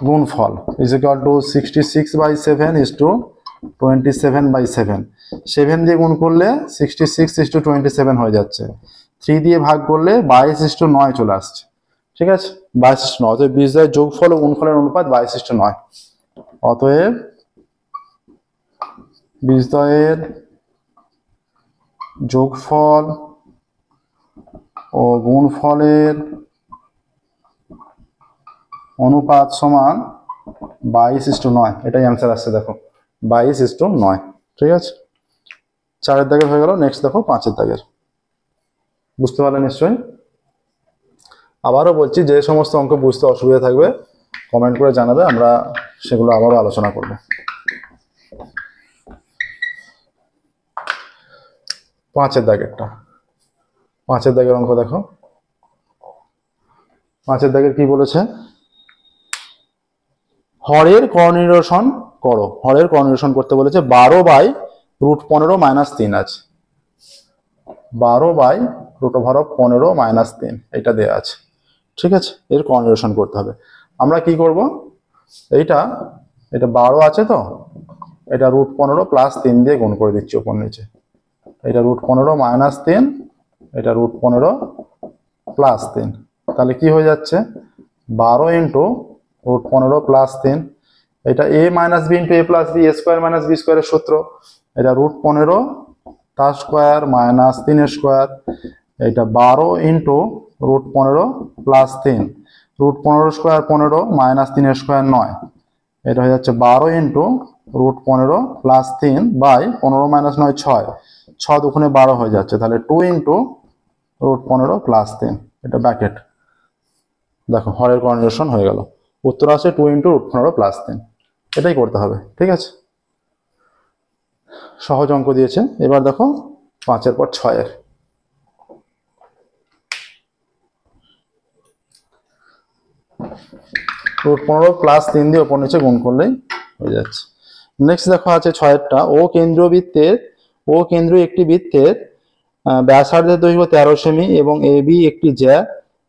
গুণফল = 66/7 = 27/7। 7 দিয়ে গুণ করলে 66:27 হয়ে যাচ্ছে। 3 দিয়ে ভাগ করলে 22:9 চলে আসছে, ঠিক আছে। 22:9। অতএব বীজদ্বয়ের যোগফল ও গুণফলের অনুপাত 22:9। অতএব বীজদ্বয়ের যোগফল ও গুণফলের অনুপাত সমান 22:9, এটাই অ্যান্সার আসছে। দেখো 22:9, ঠিক আছে। 4 দাগের হয়ে গেল। নেক্সট দেখো 5 দাগের। বুঝতে পারলে নিশ্চয়ই। আবারও বলছি, যে সমস্ত অঙ্ক বুঝতে অসুবিধা থাকবে কমেন্ট করে জানাবে, আমরা সেগুলো আবারও আলোচনা করব। 5 দাগেরটা, 5 দাগের অঙ্ক দেখো। 5 দাগের কি বলেছে? হরের করনিরসন করো। হরের করনিরসন করতে বলেছে। 12/√15 - 3 আছে। 12/√15 - 3 এটা দেয়া আছে, ঠিক আছে। এর করনিরসন করতে হবে। আমরা কি করব? এটা 12 আছে, তো এটা √15 + 3 দিয়ে গুণ করে দিচ্ছি উপর নিচে। এটা √15 - 3, এটা √15 + 3, তাহলে কি হয়ে যাচ্ছে? 12 × √15 + 3, এটা a - b × a + b, a² - b² এর সূত্র। এটা √15 তার স্কয়ার - 3 এর স্কয়ার। এটা 12 × √15 + 3, √15 স্কয়ার 15 - 3 এর স্কয়ার 9, এটা হয়ে যাচ্ছে 12 × √15 + 3 বাই 15 - 9 6, 6 দুগুণে 12 হয়ে যাচ্ছে। তাহলে 2 × √15 + 3, এটা ব্র্যাকেট। দেখো হরের করনিরসন হয়ে গেল। উত্তর আসে 2 × √15 + 3। এটাই করতে হবে, ঠিক আছে। সহজ অঙ্ক দিয়েছে। এবার দেখো 5 পর 6। √15 + 3 দিয়ে ওপর নিচে গুণ করলেই হয়ে যাচ্ছে। নেক্সট দেখো আছে 6টা। ও কেন্দ্রীয় একটি বৃত্তের ব্যাসার্ধের দৈর্ঘ্য 13 সেমি এবং এবি একটি জ্যা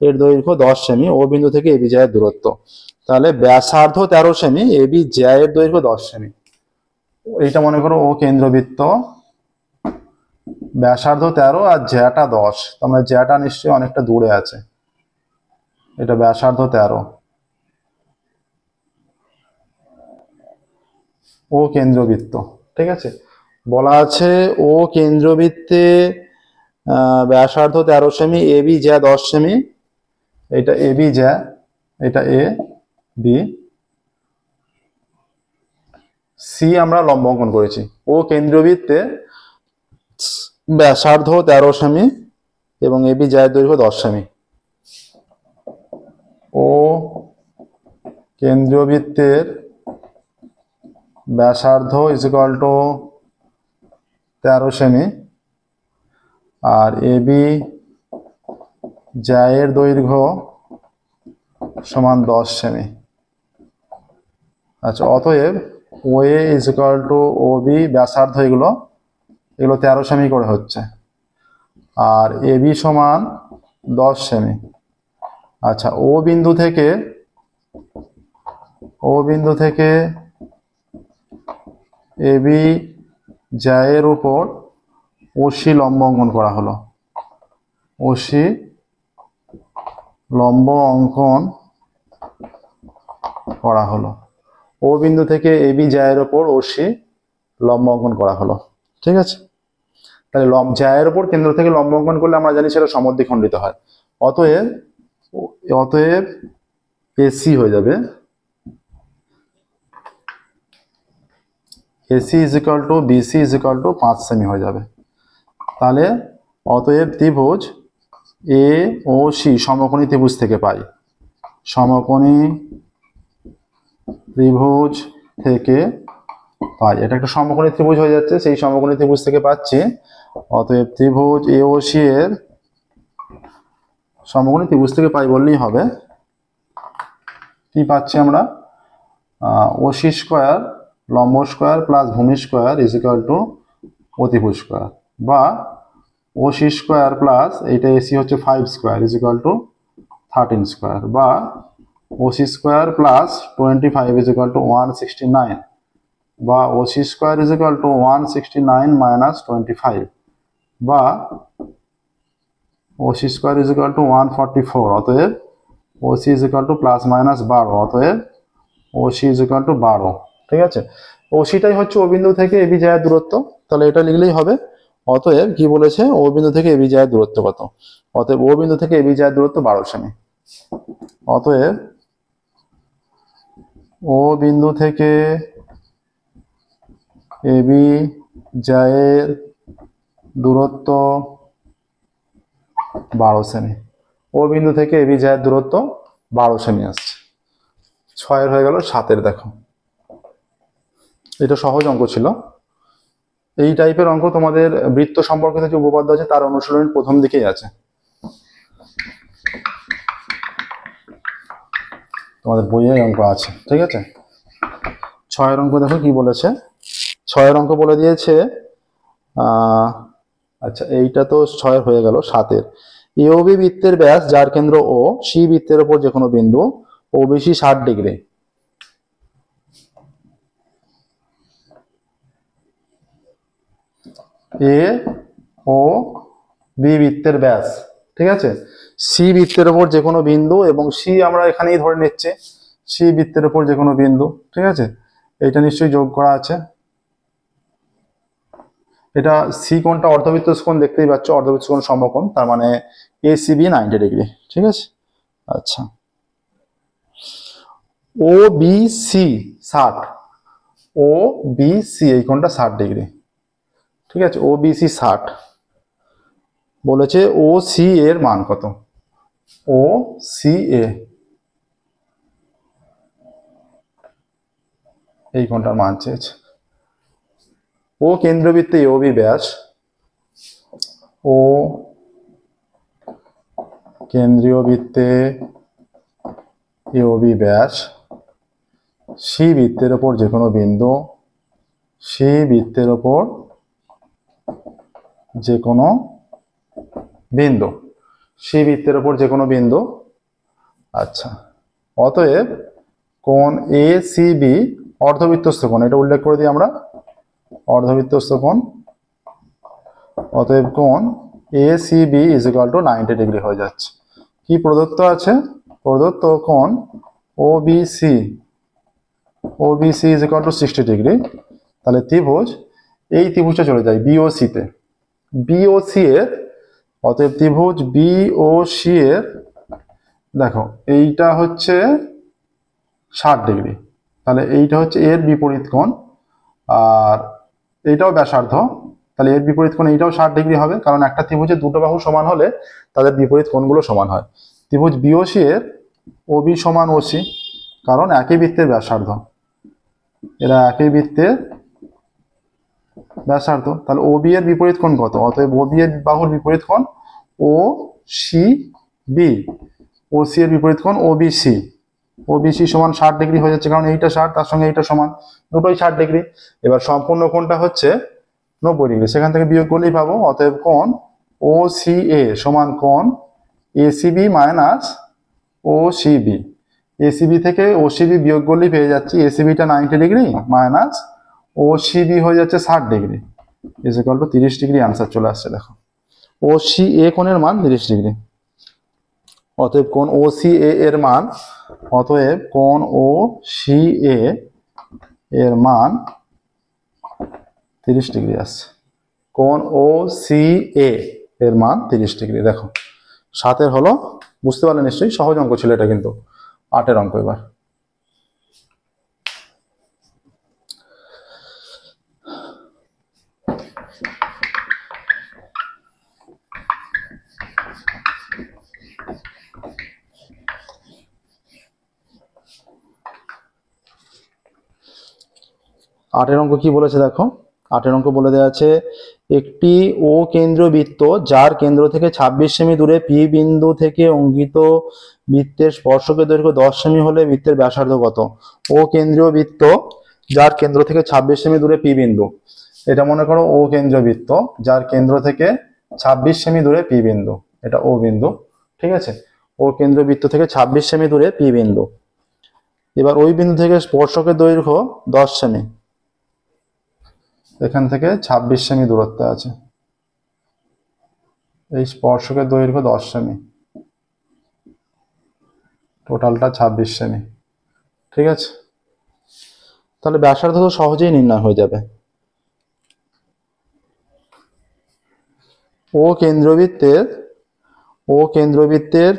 এর দৈর্ঘ্য 10 সেমি। ও বিন্দু থেকে এবি জ্যায়ের দূরত্ব। তাহলে ব্যাসার্ধ 13 সেমি, এবি জ্যা এর দৈর্ঘ্য 10 সেমি। এইটা মনে করো ও কেন্দ্রবৃত্ত, ব্যাসার্ধ 13 আর জ্যাটা 10। তোমরা জ্যাটা নিশ্চয়ই অনেকটা দূরে আছে। এটা ব্যাসার্ধ 13, ও কেন্দ্রবৃত্ত, ঠিক আছে। বলা আছে ও কেন্দ্রবৃত্তে ব্যাসার্ধ 13 সেমি, এবি জ্যা 10 সেমি। এটা এবি জ্যা, এটা এ বি, সি আমরা লম্ব অঙ্কন করেছি। ও কেন্দ্রবৃত্তে ব্যাসার্ধ 13 সেমি, এবং এবি জায়ের দৈর্ঘ্য 10 সেমি। ও কেন্দ্রীয় বৃত্তের ব্যাসার্ধ ইজ ইকুয়াল টু 13 সেমি আর এবি জায়ের দৈর্ঘ্য সমান 10 সেমি। আচ্ছা, অতএব O A is equal to O B ব্যাসার্ধ এগুলো 13 সেমি করে হচ্ছে আর এ বি সমান 10 সেমি। আচ্ছা, ও বিন্দু থেকে এ বি জায়ের উপর ওসি লম্ব অঙ্কন করা হলো। ওসি লম্ব অঙ্কন করা হলো। ও বিন্দু থেকে এ বি জায়ের উপর ওসি লম্ব অঙ্কন করা হলো। ঠিক আছে, তাহলে জায়ের উপর কেন্দ্র থেকে লম্ব অঙ্কন করলে আমরা জানি সেটা সমদ্বিখণ্ডিত হয়। অতএব এসি হয়ে যাবে AC is equal to BC is equal to 5 সেমি হয়ে যাবে। তাহলে অতএব ত্রিভুজ এ ও সি সমকোণী ত্রিভুজ থেকে পাই, সমকোণী ত্রিভুজ থেকে পাই, এটা একটা সমকোণী ত্রিভুজ হয়ে যাচ্ছে, সেই সমকোণী ত্রিভুজ থেকে পাচ্ছি। অতএব ত্রিভুজ এ ও সি এর সমকোণী ত্রিভুজ থেকে পাই বললেই হবে। কি পাচ্ছি আমরা? ওসি স্কোয়ার লম্ব স্কোয়ার প্লাস ভূমি স্কোয়ার ইজ ইকুয়াল টু অতিভুজ স্কোয়ার, বা ওসি স্কোয়ার প্লাস এইটা এসি হচ্ছে 5 square is equal to 13 square, বা OC square plus 25 is equal to 169, বা OC square is equal to 169 minus 25, বা OC square is equal to 144। অতএব OC is equal to plus minus 12, অতএব OC is equal two 12। ঠিক আছে, ওসিটাই হচ্ছে ও বিন্দু থেকে এবি জায়ের দূরত্ব, তাহলে এটা লিখলেই হবে। অতএব কি বলেছে? ও বিন্দু থেকে এবি জায়ের দূরত্ব কত? অতএব ও বিন্দু থেকে এবি জায়ের দূরত্ব 12 সেমি। অতএব ও বিন্দু থেকে এবি জায়ের দূরত্ব 12 সেমি। ও বিন্দু থেকে এবি জায়ের দূরত্ব 12 সেমি আসছে। 6 হয়ে গেল, 7 দেখো, এটা সহজ অঙ্ক ছিল। এই টাইপের অঙ্ক তোমাদের বৃত্ত সম্পর্কিত যে উপপাদ্য আছে তার অনুশীলনের প্রথম দিকেই আছে, তোমাদের বইয়ে অঙ্ক আছে। ঠিক আছে, 6 অঙ্ক দেখো কি বলেছে। 6 অঙ্ক বলে দিয়েছে, আচ্ছা এইটা তো 6 হয়ে গেল। 7 এওবি বৃত্তের ব্যাস যার কেন্দ্র ও, সি বৃত্তের উপর যে কোনো বিন্দু ও বেশি 60 ডিগ্রি। এ ও বি বৃত্তের ব্যাস, ঠিক আছে, সি বৃত্তের উপর যে কোনো বিন্দু, এবং সি আমরা এখানেই ধরে নিচ্ছি, সি বৃত্তের উপর যে কোনো বিন্দু। ঠিক আছে, এটা নিশ্চয়ই যোগ করা আছে। এটা সি কোণটা অর্ধবৃত্ত কোণ, দেখতেই পাচ্ছ অর্ধবৃত্ত কোণ সমকোণ, তার মানে এ সি বি 90 ডিগ্রি। ঠিক আছে, আচ্ছা ও বি সি 60, ও বি সি এই কোণটা 60 ডিগ্রি। ঠিক আছে, ও বি সি 60 বলেছে। ও সি এর মান কত? ও সি এ এই কোণটার মান চেয়েছে। ও কেন্দ্রবৃত্তে ও বি ব্যাস, ও কেন্দ্রীয় বৃত্তে ও বি ব্যাস, সি বৃত্তের ওপর যে কোনো বিন্দু, সি বৃত্তের ওপর যে কোনো বিন্দু, সি বৃত্তের ওপর যে কোনো বিন্দু। আচ্ছা, অতএব কোণ এ সি বি অর্ধবৃত্তস্থ কোণ, এটা উল্লেখ করে দিই আমরা, অর্ধবৃত্তস্থ কোণ। অতএব কোণ A C B is equal to 90 degree হয়ে যাচ্ছে। কি প্রদত্ত আছে? প্রদত্ত কোণ O B C is equal to 60 degree. তাহলে ত্রিভুজ, এই ত্রিভুজটা চলে যায় বিওসি তে, বিওসি এর, অতএব ত্রিভুজ বিওসি এর, দেখো এইটা হচ্ছে 60 ডিগ্রি, তাহলে এইটা হচ্ছে এর বিপরীত কোণ, আর এইটাও ব্যাসার্ধ, তাহলে এর বিপরীত কোণ এইটাও 60 ডিগ্রি হবে, কারণ একটা ত্রিভুজের দুটো বাহু সমান হলে তাদের বিপরীত কোণগুলো সমান হয়। ত্রিভুজ বিওসি এর ওবি সমান ওসি, কারণ একই বৃত্তের ব্যাসার্ধ, এরা একই বৃত্তের ব্যাসার্ধ। তাহলে ওবি এর বিপরীত কোণ কত? অতএব ওবি এর বাহুর বিপরীত কোণ ও সি বি, ও সি এর বিপরীত কোণ ওবিসি, ওবিসি সমান 60 ডিগ্রি হয়ে যাচ্ছে, কারণ এইটা 60 তার সঙ্গে এইটা সমান, দুটোই 60 ডিগ্রি। এবার সম্পূর্ণ কোণটা হচ্ছে 90 ডিগ্রি, সেখান থেকে বিয়োগ করলেই পাবো। অতএব কোণ ও সি এ সমান কোণ এসিবি মাইনাস ও সিবি। এসিবি থেকে ওসিবি বিয়োগ করলেই পেয়ে যাচ্ছি এসিবিটা 90 ডিগ্রি মাইনাস ও সিবি হয়ে যাচ্ছে 60 degree, is equal two 30 degree. Answer চলে আসছে দেখো, ও সি এ কোণের মান 30 ডিগ্রি। অতএব কোণ ও সি এ এর মান, অতএব কোণ ও সি এ এর মান 30 ডিগ্রি আসছে। কোণ ও সি এ এর মান 30 ডিগ্রি। দেখো 7 হলো, বুঝতে পারলে নিশ্চয়ই, সহজ অঙ্ক ছিল এটা, কিন্তু 8 অঙ্ক। এবার আটের অঙ্ক কি বলেছে দেখো, 8 অঙ্ক বলে দেওয়া আছে একটি ও কেন্দ্রীয় বৃত্ত যার কেন্দ্র থেকে 26 সেমি দূরে পি বিন্দু থেকে অঙ্কিত বৃত্তের স্পর্শকের দৈর্ঘ্য 10 সেমি হলে বৃত্তের ব্যাসার্ধ কত? ও কেন্দ্রীয় বৃত্ত যার কেন্দ্র থেকে 26 সেমি দূরে পি বিন্দু, এটা মনে করো ও কেন্দ্রীয় বৃত্ত যার কেন্দ্র থেকে 26 সেমি দূরে পি বিন্দু, এটা ও বিন্দু, ঠিক আছে। ও কেন্দ্রীয় বৃত্ত থেকে 26 সেমি দূরে পি বিন্দু। এবার ওই বিন্দু থেকে স্পর্শকের দৈর্ঘ্য 10 সেমি, এখান থেকে 26 সেমি দূরত্বে আছে, এই স্পর্শকের দৈর্ঘ্য 10 সেমি, টোটালটা 26 সেমি, ঠিক আছে। তাহলে ব্যাসার্ধ তো সহজেই নির্ণয় হয়ে যাবে। ও কেন্দ্রবৃত্তের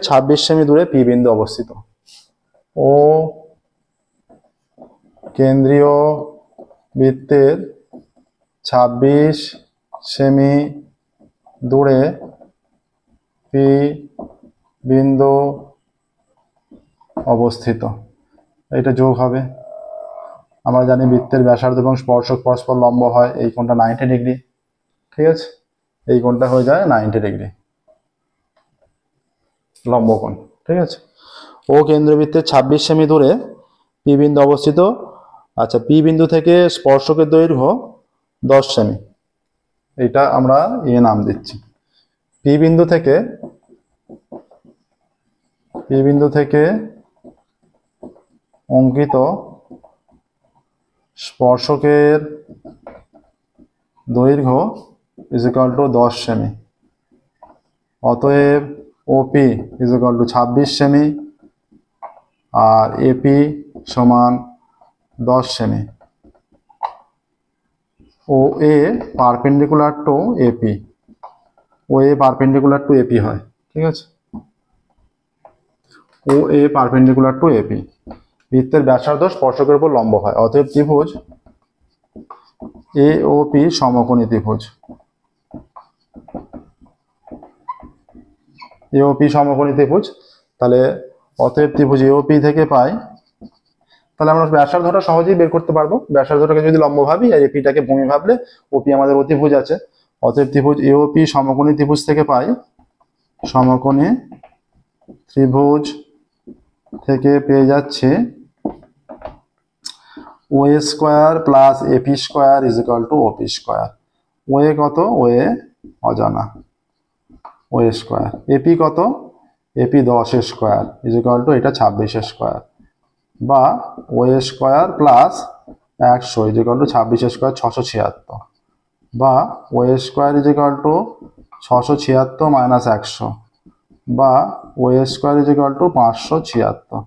26 সেমি দূরে পি বিন্দু অবস্থিত। ও কেন্দ্রীয় বৃত্তের 26 সেমি দূরে পি বিন্দু অবস্থিত, এটা যোগ হবে। আমরা জানি বৃত্তের ব্যাসার্ধ এবং স্পর্শক পরস্পর লম্ব হয়, এই কোণটা 90 ডিগ্রি, ঠিক আছে, এই কোণটা হয়ে যায় 90 ডিগ্রি লম্ব কোণ, ঠিক আছে। ও কেন্দ্রবৃত্তের 26 সেমি দূরে পি বিন্দু অবস্থিত। আচ্ছা, পি বিন্দু থেকে স্পর্শকের দৈর্ঘ্য 10 সেমি, এটা আমরা এ নাম দিচ্ছি। পি বিন্দু থেকে অঙ্কিত স্পর্শকের দৈর্ঘ্য ইজ ইকুয়াল টু 10 সেমি। অতএব ওপি ইজ ইকুয়াল টু 26 সেমি আর এপি সমান 10 সেমি। O A perpendicular to AP, O A perpendicular to AP হয়, ঠিক আছে। O A perpendicular to AP, বৃত্তের ব্যাসার্ধ স্পর্শকের উপর লম্ব হয়। অতএব ত্রিভুজ এ ও পি সমকোণী ত্রিভুজ, এ ও পি সমকোণী ত্রিভুজ। তাহলে অতএব ত্রিভুজ এ ও পি থেকে পাই, তাহলে আমরা ব্যাসার্ধটা সহজেই বের করতে পারবো। ব্যাসার্ধটাকে যদি লম্ব ভাবি আর এপিটাকে ভূমি ভাবলে ওপি আমাদের অতিভুজ আছে। অতএব ত্রিভুজ এ ও পি সমকোণী ত্রিভুজ থেকে পাই, সমকোণী ত্রিভুজ থেকে পেয়ে যাচ্ছে O A square plus AP square is equal to OP square. O A কত? ও এ অজানা, ও এ স্কোয়ার। এপি কত? AP 10 square is equal to এটা 26 স্কোয়ার, বা O A square plus 100 is equal to 26 square 676, বা O A square is equal to 676 minus 100, বা O A square is equal to 576।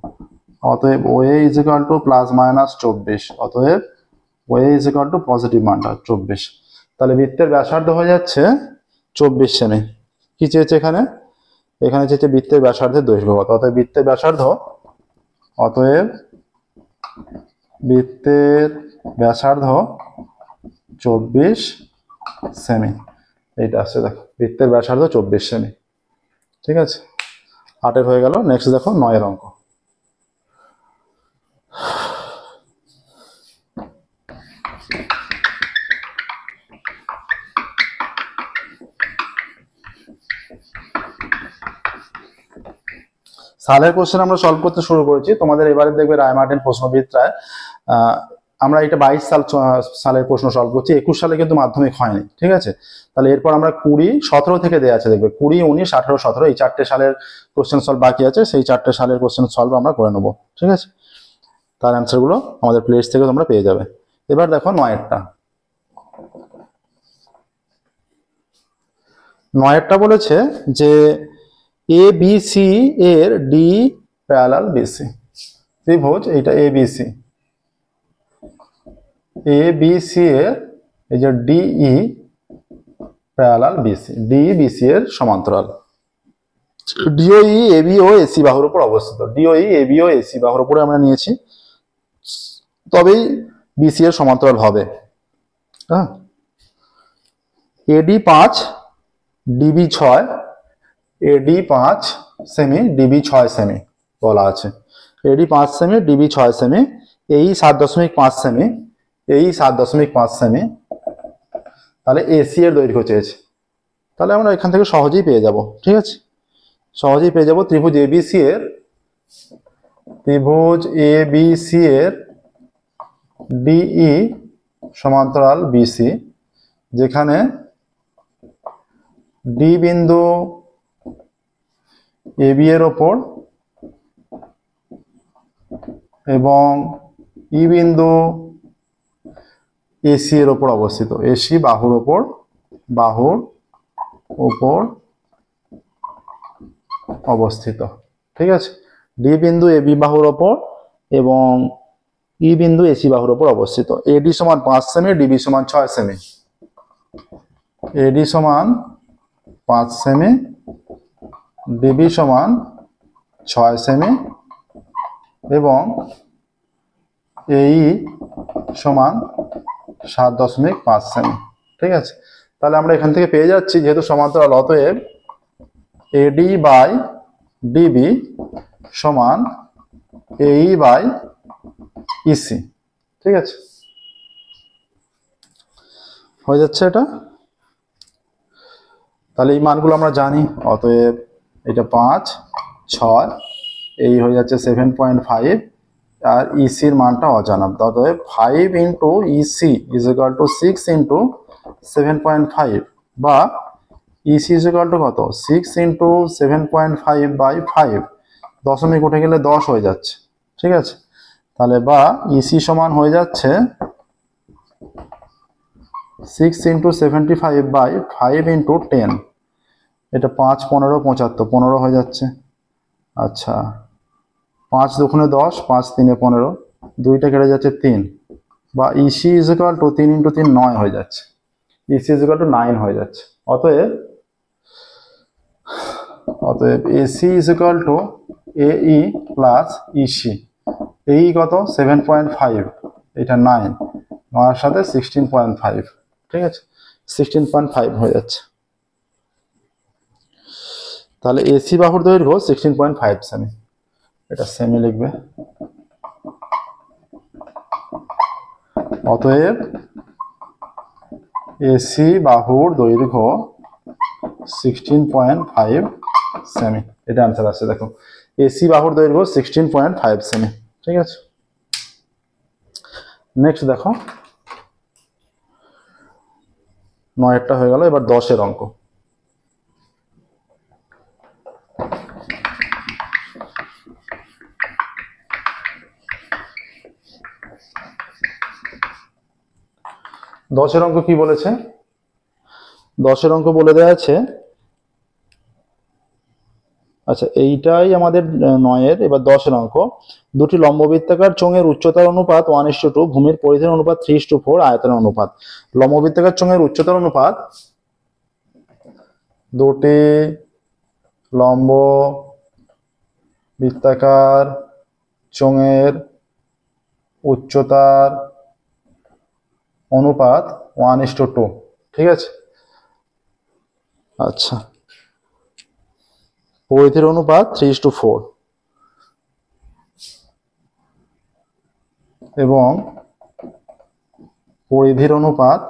অতএব O A is equal to plus minus 24, অতএব O A is equal two positive মানটা 24। তাহলে বৃত্তের ব্যাসার্ধ হয়ে যাচ্ছে 24 সেমি। কি চেয়েছে এখানে? এখানে চেয়েছে বৃত্তের ব্যাসার্ধের দৈর্ঘ্য কত। অতএব বৃত্তের ব্যাসার্ধ 24 সেমি এইটা আসছে দেখো, বৃত্তের ব্যাসার্ধ 24 সেমি। ঠিক আছে, 8 হয়ে গেল। নেক্সট দেখো 9 অঙ্ক। সালের কোশ্চেন আমরা সলভ করতে শুরু করেছি। তোমাদের এবারে দেখবে রায় মার্টিন প্রশ্নবিদ্যায় আমরা এটা 22 সালের প্রশ্ন সলভ করছি। 21 সালে কিন্তু মাধ্যমিক হয়নি। ঠিক আছে, তাহলে এরপর আমরা 20, 17 থেকে দেওয়া আছে দেখবে, 20, 19, 18, 17 এই 4টে সালের কোশ্চেন সলভ বাকি আছে। সেই 4টে সালের কোশ্চেন সলভ আমরা করে নেবো। ঠিক আছে, তার অ্যান্সার গুলো আমাদের প্লেলিস্ট থেকে তোমরা পেয়ে যাবে। এবার দেখো 9এরটা। 9এরটা বলেছে যে এ বি সি এর ডি প্যারালাল বিসি। ত্রিভুজ এইটা A B C, A B C এর এই যে DE parallel BC, D BC এর সমান্তরাল। ডিওই এবি ও এসি বাহুর উপর অবস্থিত। ডিওই এবি ও এসি বাহুর উপরে আমরা নিয়েছি, তবেই বিসি এর সমান্তরাল হবে। হ্যাঁ, এডি 5, ডিবি 6, এডি 5 সেমি, ডিবি 6 সেমি বলা আছে। এডি 5 সেমি, ডিবি 6 সেমি, এই 7.5 সেমি, এই 7.5 সেমি। তাহলে এসি এর দৈর্ঘ্য চেয়েছে। তাহলে আমরা এখান থেকে সহজেই পেয়ে যাব। ঠিক আছে, সহজেই পেয়ে যাব ত্রিভুজ এবিসি এর, ত্রিভুজ এবিসি এর ডিই সমান্তরাল বিসি, যেখানে ডি বিন্দু এবি এর ওপর এবং ই বিন্দু এসি এর ওপর অবস্থিত। এসি বাহুর ওপর অবস্থিত। ঠিক আছে, ডি বিন্দু এবি বাহুর ওপর এবং ই বিন্দু এসি বাহুর ওপর অবস্থিত। এডি সমান 5 সেমি, ডিবি সমান 6 সেমি। এডি সমান 5 সেমি, ডিবি সমান 6 সেমি এবং এই সমান 7.5 সেমি। ঠিক আছে, তাহলে আমরা এখান থেকে পেয়ে যাচ্ছি যেহেতু সমান্তরাল, অতএব এডি বাই ডিবি সমান এই বাই ইসি। ঠিক আছে, হয়ে যাচ্ছে এটা। তাহলে এই মানগুলো আমরা জানি, অতএব এটা 5, 6, এই হয়ে যাচ্ছে 7.5, আর ইসির মানটা অজানা। অতএব 5 into EC is equal two 6 into 7.5, বা ইসি ইজ ইকুয়াল টু কত, 6 ইন্টু 7.5 বাই 5, দশমিক উঠে গেলে 10 হয়ে যাচ্ছে। ঠিক আছে, তাহলে বা ইসি সমান হয়ে যাচ্ছে 6 ইন্টু 75 বাই 5 ইন্টু 10, এটা 5, 15, 75, 15 হয়ে যাচ্ছে। আচ্ছা, 5 দুগুণে 10, 5 3 15, দুইটা কেটে যাচ্ছে 3, বা EC is equal two 3 into 3 9 হয়ে যাচ্ছে। ইসি ইজ ইকুয়াল টু 9 হয়ে যাচ্ছে। অতএব এসি ইজ ইকুয়াল টু এই প্লাস ইসি। এই কত 7.5, এটা 9, 9 সাথে 16.5। ঠিক আছে, 16.5 হয়ে যাচ্ছে। তাহলে এসি বাহুর দৈর্ঘ্য 16.5 সেমি, এটা সেমি লিখবে। অতএব এসি বাহুর দৈর্ঘ্য 16.5 সেমি, এটা অ্যান্সার আসছে। দেখো, এসি বাহুর দৈর্ঘ্য 16.5 সেমি। ঠিক আছে, নেক্সট দেখো 9এরটা হয়ে গেল। এবার 10এর অঙ্ক। দশের অঙ্ক কি বলেছে? 10এর অঙ্ক বলে দেওয়া আছে, আচ্ছা এইটাই আমাদের 9-এর। এবার 10এর অঙ্ক, দুটি লম্ববৃত্তাকার চোঙের উচ্চতার অনুপাত 1:2, ভূমির পরিধির অনুপাত 3:4, আয়তনের অনুপাত। লম্ববৃত্তাকার চোঙের উচ্চতার অনুপাত, দুটি লম্ব বৃত্তাকার চোঙের উচ্চতার অনুপাত 1:2। ঠিক আছে। আচ্ছা, পরিধির অনুপাত 3:4 এবং পরিধির অনুপাত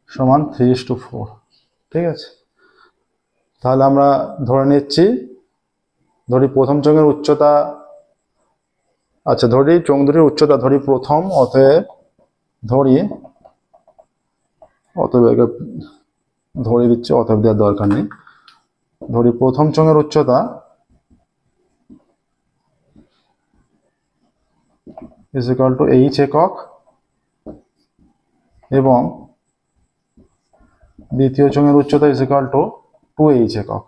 সমান 3:4। ঠিক আছে, তাহলে আমরা ধরে নিচ্ছি, ধরি প্রথম চোঙের উচ্চতা, আচ্ছা ধরি চোঙ দুটির উচ্চতা ধরি প্রথম, অতএব ধরে দিচ্ছি, অতএব দেওয়ার দরকার নেই। ধরি প্রথম চোঙের উচ্চতা ইজ ইকুয়াল টু h একক এবং দ্বিতীয় চোঙের উচ্চতা ইজ ইকুয়াল টু 2h একক।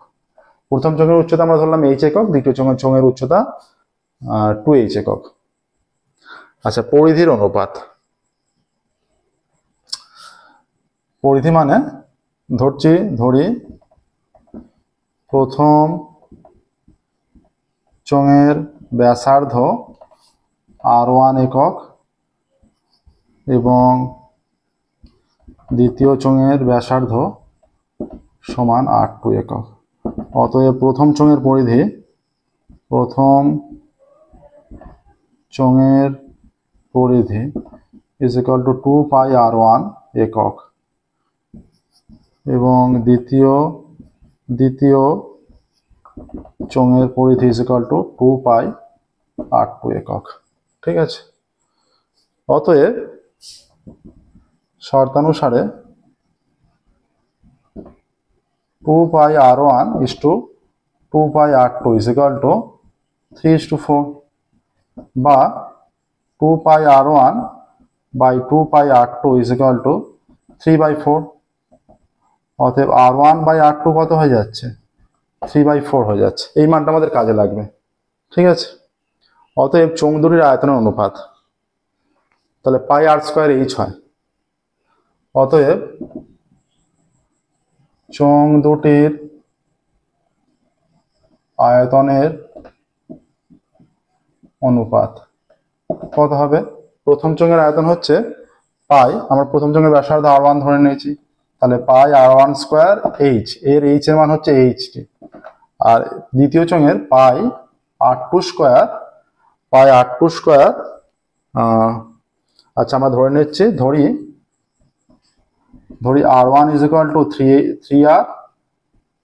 প্রথম চোঙের উচ্চতা আমরা ধরলাম h একক, দ্বিতীয় চোঙের উচ্চতা 2h একক। আচ্ছা, পরিধির অনুপাত, পরিধি মানে ধরি প্রথম চোঙের ব্যাসার্ধ r1 একক এবং দ্বিতীয় চোঙের ব্যাসার্ধ সমান r2 একক। অতএব প্রথম চোঙের পরিধি ইজ ইকুয়াল টু 2πr1 একক এবং দ্বিতীয় চোঙের পরিধি ইজ ইকুয়াল টু 2πr2 একক। ঠিক আছে, অতএব শর্তানুসারে 2πr1 is to 2πr2 is equal to 3:4 বা 2πr1 by 2πr2 is equal to 3/4। অতএব r1 by r2 কত হয়ে যাচ্ছে? 3/4 হয়ে যাচ্ছে। এই মানটা আমাদের কাজে লাগবে। ঠিক আছে, অতএব চোঙ দুটির আয়তনের অনুপাত, তাহলে πr²h হয়। অতএব চোঙ দুটির আয়তনের অনুপাত কত হবে? প্রথম চোঙের আয়তন হচ্ছে পাই, আমরা প্রথম চোঙের ব্যাসার্ধ r1 ধরে নিয়েছি, তাহলে πr1²h, এর h এর মান হচ্ছে ht, আর দ্বিতীয় চোঙের πr2², আচ্ছা আমরা ধরে নিচ্ছি, ধরি r1 is equal two 3r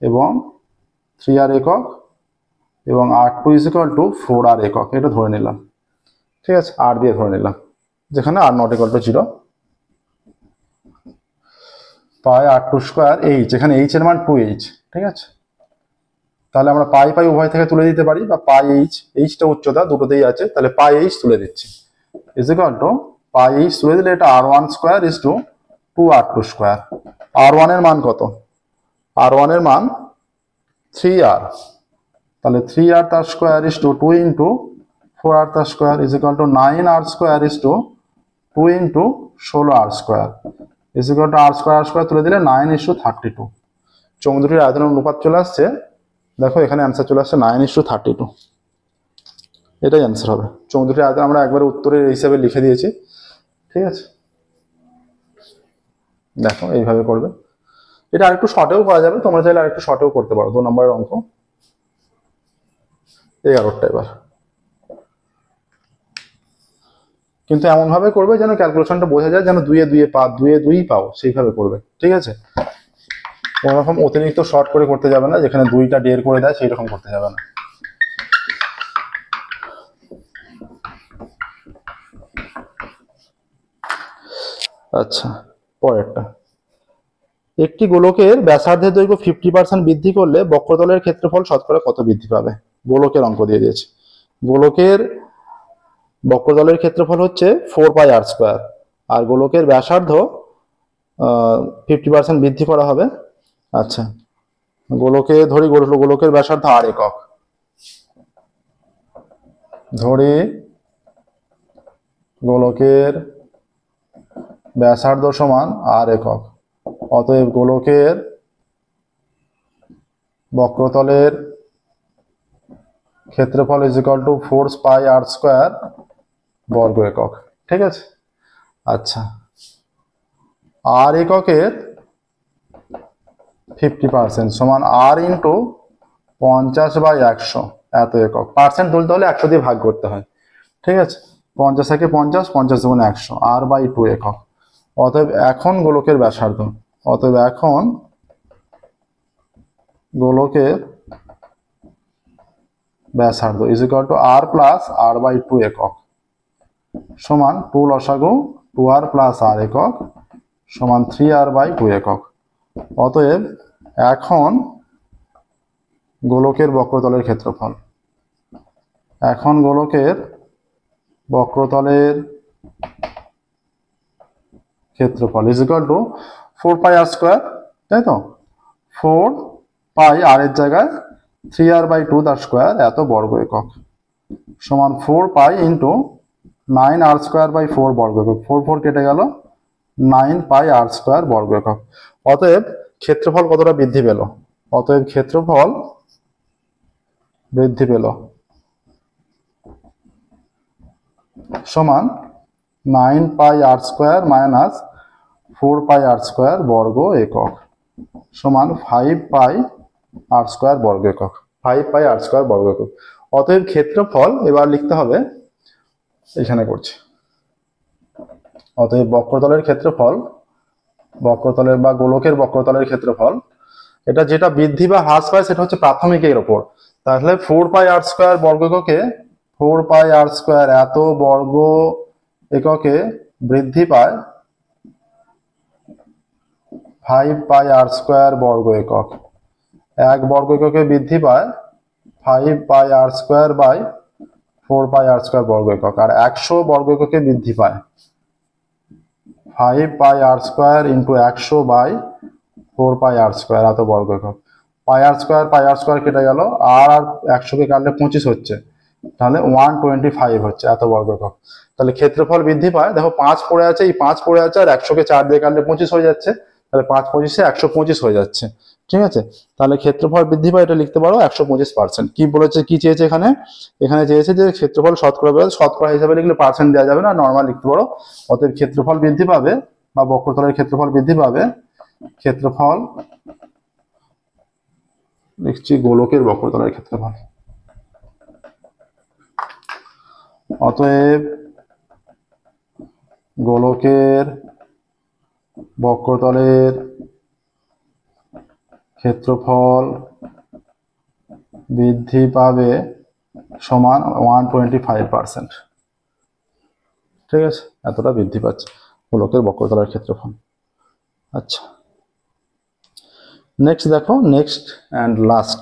এবং 3r একক এবং r2 is equal two 4r একক, এটা ধরে নিলাম। ঠিক আছে, r দিয়ে ধরে নিলাম, যেখানে r not equal to 0। πr2²h, এখানে h এর মান 2h। ঠিক আছে, তাহলে আমরা পাই উভয় থেকে তুলে দিতে পারি, বা h টা উচ্চতা দুটোতেই আছে, তাহলে h তুলে দিচ্ছি ইজ ইকুয়াল টু h তুলে দিলে এটা r1² is two 2r2²। r1 এর মান কত? r1 এর মান 3r, তাহলে 3r তার square is to 2 into 4r তার square is equal to 9r² is to 2 into 16r² is equal to r² তুলে দিলে 9:32। চোঙ দুটির আয়তনের অনুপাত চলে আসছে, দেখো এখানে অ্যান্সার চলে আসছে 9:32, এটাই অ্যান্সার হবে। চোঙ দুটির আয়তন আমরা একবারে উত্তরের হিসাবে লিখে দিয়েছি। ঠিক আছে, দেখো এইভাবে করবে। এটা আরেকটু শর্টেও করা যাবে, তোমরা চাইলে আরেকটু শর্টেও করতে পারো। 2 নম্বরের অঙ্ক 11টা এবার, কিন্তু এমন ভাবে করবে যেন ক্যালকুলেশনটা বোঝা যায়, যেন 2 পাও, সেইভাবে করবে। ঠিক আছে, কোনোরকম অতিরিক্ত শর্ট করে করতে যাবে না, যেখানে 2টা ডের করে দেয় সেই রকম করতে যাবে না। আচ্ছা, পরেরটা, একটি গোলকের ব্যাসার্ধের দৈর্ঘ্য 50% বৃদ্ধি করলে বক্রতলের ক্ষেত্রফল শতকরা কত বৃদ্ধি পাবে? গোলকের অঙ্ক দিয়ে দিয়েছে। গোলকের বক্রতলের ক্ষেত্রফল হচ্ছে 4πr², আর গোলকের ব্যাসার্ধ 50% বৃদ্ধি করা হবে। আচ্ছা, গোলকের ব্যাসার্ধ r একক, ধরি গোলকের ব্যাসার্ধ সমান r একক। অতএব গোলকের বক্রতলের ক্ষেত্রফল ইজ ইকুয়াল টু 4πr² বর্গ একক। ঠিক আছে, আচ্ছা, আর এককের 50% সমান আর ইন্টু 50/100 এত একক। পার্সেন্ট তুলতে হলে 100 দিয়ে ভাগ করতে হয়, ঠিক আছে। 50 থেকে 50, 50 গুণ 100, R/2 একক। অতএব এখন গোলকের ব্যাসার্ধ, অতএব এখন গোলকের ব্যাসার্ধ is equal two R plus R/2 একক সমান 2 লসাগু 2R প্লাস R একক সমান 3R/2 একক। অতএব এখন গোলকের বক্রতলের ক্ষেত্রফল, এখন গোলকের বক্রতলের ক্ষেত্রফল ইজ ইকুয়াল টু 4πr², তাই তো। 4π আর এর জায়গায় 3R/2 তার স্কোয়ার এত বর্গ একক সমান 4π ইন্টু 9R²/4 বর্গ একক। 4 4 কেটে গেল, 9πr² বর্গ একক। অতএব ক্ষেত্রফল কতটা বৃদ্ধি পেল? অতএব ক্ষেত্রফল বৃদ্ধি পেল সমান 9πr² মাইনাস 4πr² বর্গ একক সমান 5πr² বর্গ একক, 5πr² বর্গ একক। অতএব ক্ষেত্রফল এবার লিখতে হবে, এখানে করছি। অতএব বক্রতলের ক্ষেত্রফল, বক্রতলের বা গোলকের বক্রতলের ক্ষেত্রফল, এটা যেটা বৃদ্ধি বা হ্রাস পায় সেটা হচ্ছে প্রাথমিকের ওপর। তাহলে 4πr² বর্গ এককে 4πr² এত বর্গ এককে বৃদ্ধি পায় 5πr² বর্গ একক। এক বর্গ এককে বৃদ্ধি পায় 5πr²/4πr² বর্গ একক। আর 100 বর্গ এককে বৃদ্ধি পায় 5πr² ইন্টু 100/4πr² এত বর্গ একক। πr² কেটে গেল, আর 100কে কাটলে 25 হচ্ছে, তাহলে 125 হচ্ছে এত বর্গ একক। তাহলে ক্ষেত্রফল বৃদ্ধি পায়, দেখো 5 পড়ে আছে, এই 5 পড়ে আছে, আর 100কে 4 দিয়ে কাটলে 25 হয়ে যাচ্ছে, তাহলে 5 25 125 হয়ে যাচ্ছে, ঠিক আছে। তাহলে ক্ষেত্রফল বৃদ্ধি পায়, এটা লিখতে পারো 125%। কি বলেছে, কি চেয়েছে এখানে? এখানে চেয়েছে যে ক্ষেত্রফল শতকরা, শতকরা হিসাবে লিখলে পার্সেন্ট দেওয়া যাবে না, নর্মাল লিখতে পারো। অতএব ক্ষেত্রফল বৃদ্ধি পাবে বা বক্রতলের ক্ষেত্রফল বৃদ্ধি পাবে, ক্ষেত্রফল লিখছি গোলকের বক্রতলের ক্ষেত্রফল। অতএব গোলকের বক্রতলের ক্ষেত্রফল বৃদ্ধি পাবে সমান 125%, ঠিক আছে। এতটা বৃদ্ধি পাচ্ছে গোলকের বক্রতলের ক্ষেত্রফল। আচ্ছা, নেক্সট দেখো, নেক্সট অ্যান্ড লাস্ট,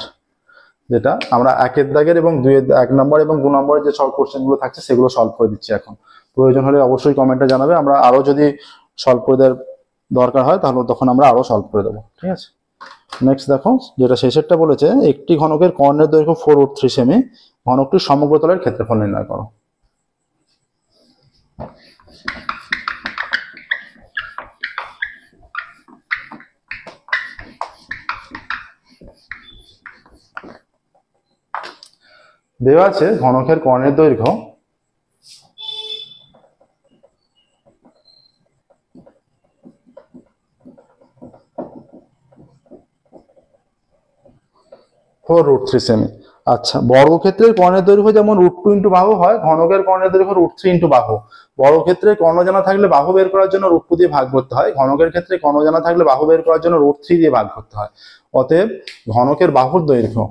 যেটা আমরা 1 দাগের এবং 1 নম্বর এবং 2 নম্বরের যে সলভ কোশ্চেনগুলো থাকছে সেগুলো সলভ করে দিচ্ছি এখন। প্রয়োজন হলে অবশ্যই কমেন্টে জানাবে, আমরা আরো যদি সলভ করে দেওয়ার দরকার হয় তাহলে তখন আমরা আরো সলভ করে দেবো, ঠিক আছে। নেক্সট দেখো, যেটা শেষেরটা বলেছে, একটি ঘনকের কর্ণের দৈর্ঘ্য 4√3 সেমি, ঘনকটির সমগ্রতলের ক্ষেত্রফল নির্ণয় করো। দেওয়া আছে ঘনকের কর্ণের দৈর্ঘ্য 4√3 সেমি। আচ্ছা, বর্গক্ষেত্রের কর্ণের দৈর্ঘ্য যেমন √2 ইন্টু বাহু হয়, ঘনকের কর্ণের দৈর্ঘ্য √3 ইন্টু বাহু। বর্গক্ষেত্রে কর্ণ জানা থাকলে বাহু বের করার জন্য √2 দিয়ে ভাগ করতে হয়, ঘনকের ক্ষেত্রে কর্ণ জানা থাকলে বাহু বের করার জন্য √3 দিয়ে ভাগ করতে হয়। অতএব ঘনকের বাহুর দৈর্ঘ্য,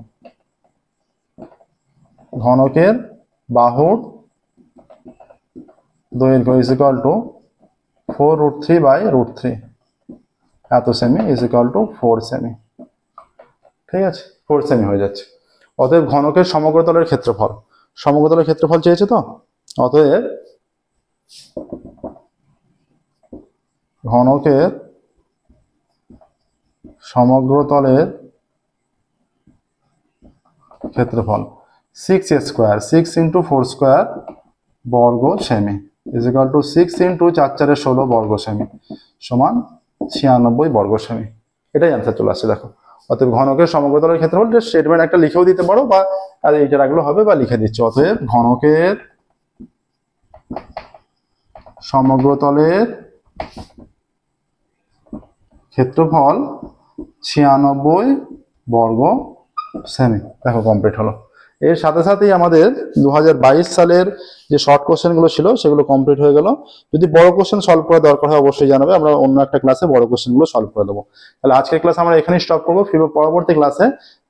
ঘনকের বাহুর দৈর্ঘ্য ইজ ইকুয়াল টু 4√3/√3 এত semi is equal two 4 semi, ঠিক আছে। 4 সেমি হয়ে যাচ্ছে। অতএব ঘনকের সমগ্রতলের ক্ষেত্রফল, সমগ্রতলের ক্ষেত্রফল চেয়েছে তো, অতএব ঘনকের সমগ্রতলের ক্ষেত্রফল 6a², 6 ইন্টু 4² বর্গ semi is equal two 6 into 4 4 16 বর্গ সেমি সমান 96 বর্গ সেমি। এটাই অ্যান্সার চলে আসছে, দেখো। অতএব ঘনকের সমগ্রতলের ক্ষেত্রফল স্টেটমেন্ট একটা লিখেও দিতে পারো, বা এইটা রাখলেও হবে, বা লিখে দিচ্ছি। অতএব ঘনকের সমগ্রতলের ক্ষেত্রফল 96 বর্গ সেমি। দেখো কমপ্লিট হলো। এর সাথে সাথেই আমাদের 2022 সালের যে শর্ট কোশ্চেন গুলো ছিল সেগুলো কমপ্লিট হয়ে গেল। যদি বড় কোশ্চেন সলভ করা দরকার হয় অবশ্যই জানাবে, আমরা অন্য একটা ক্লাসে বড় কোশ্চেন গুলো সলভ করে দেবো। তাহলে আজকের ক্লাস আমরা এখানেই স্টপ করবো। ফিরবো পরবর্তী ক্লাসে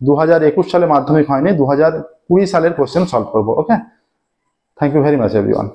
2021 সালে মাধ্যমিক হয়নি, 2020 সালের কোশ্চেন সলভ করবো। Okay, thank you very much everyone.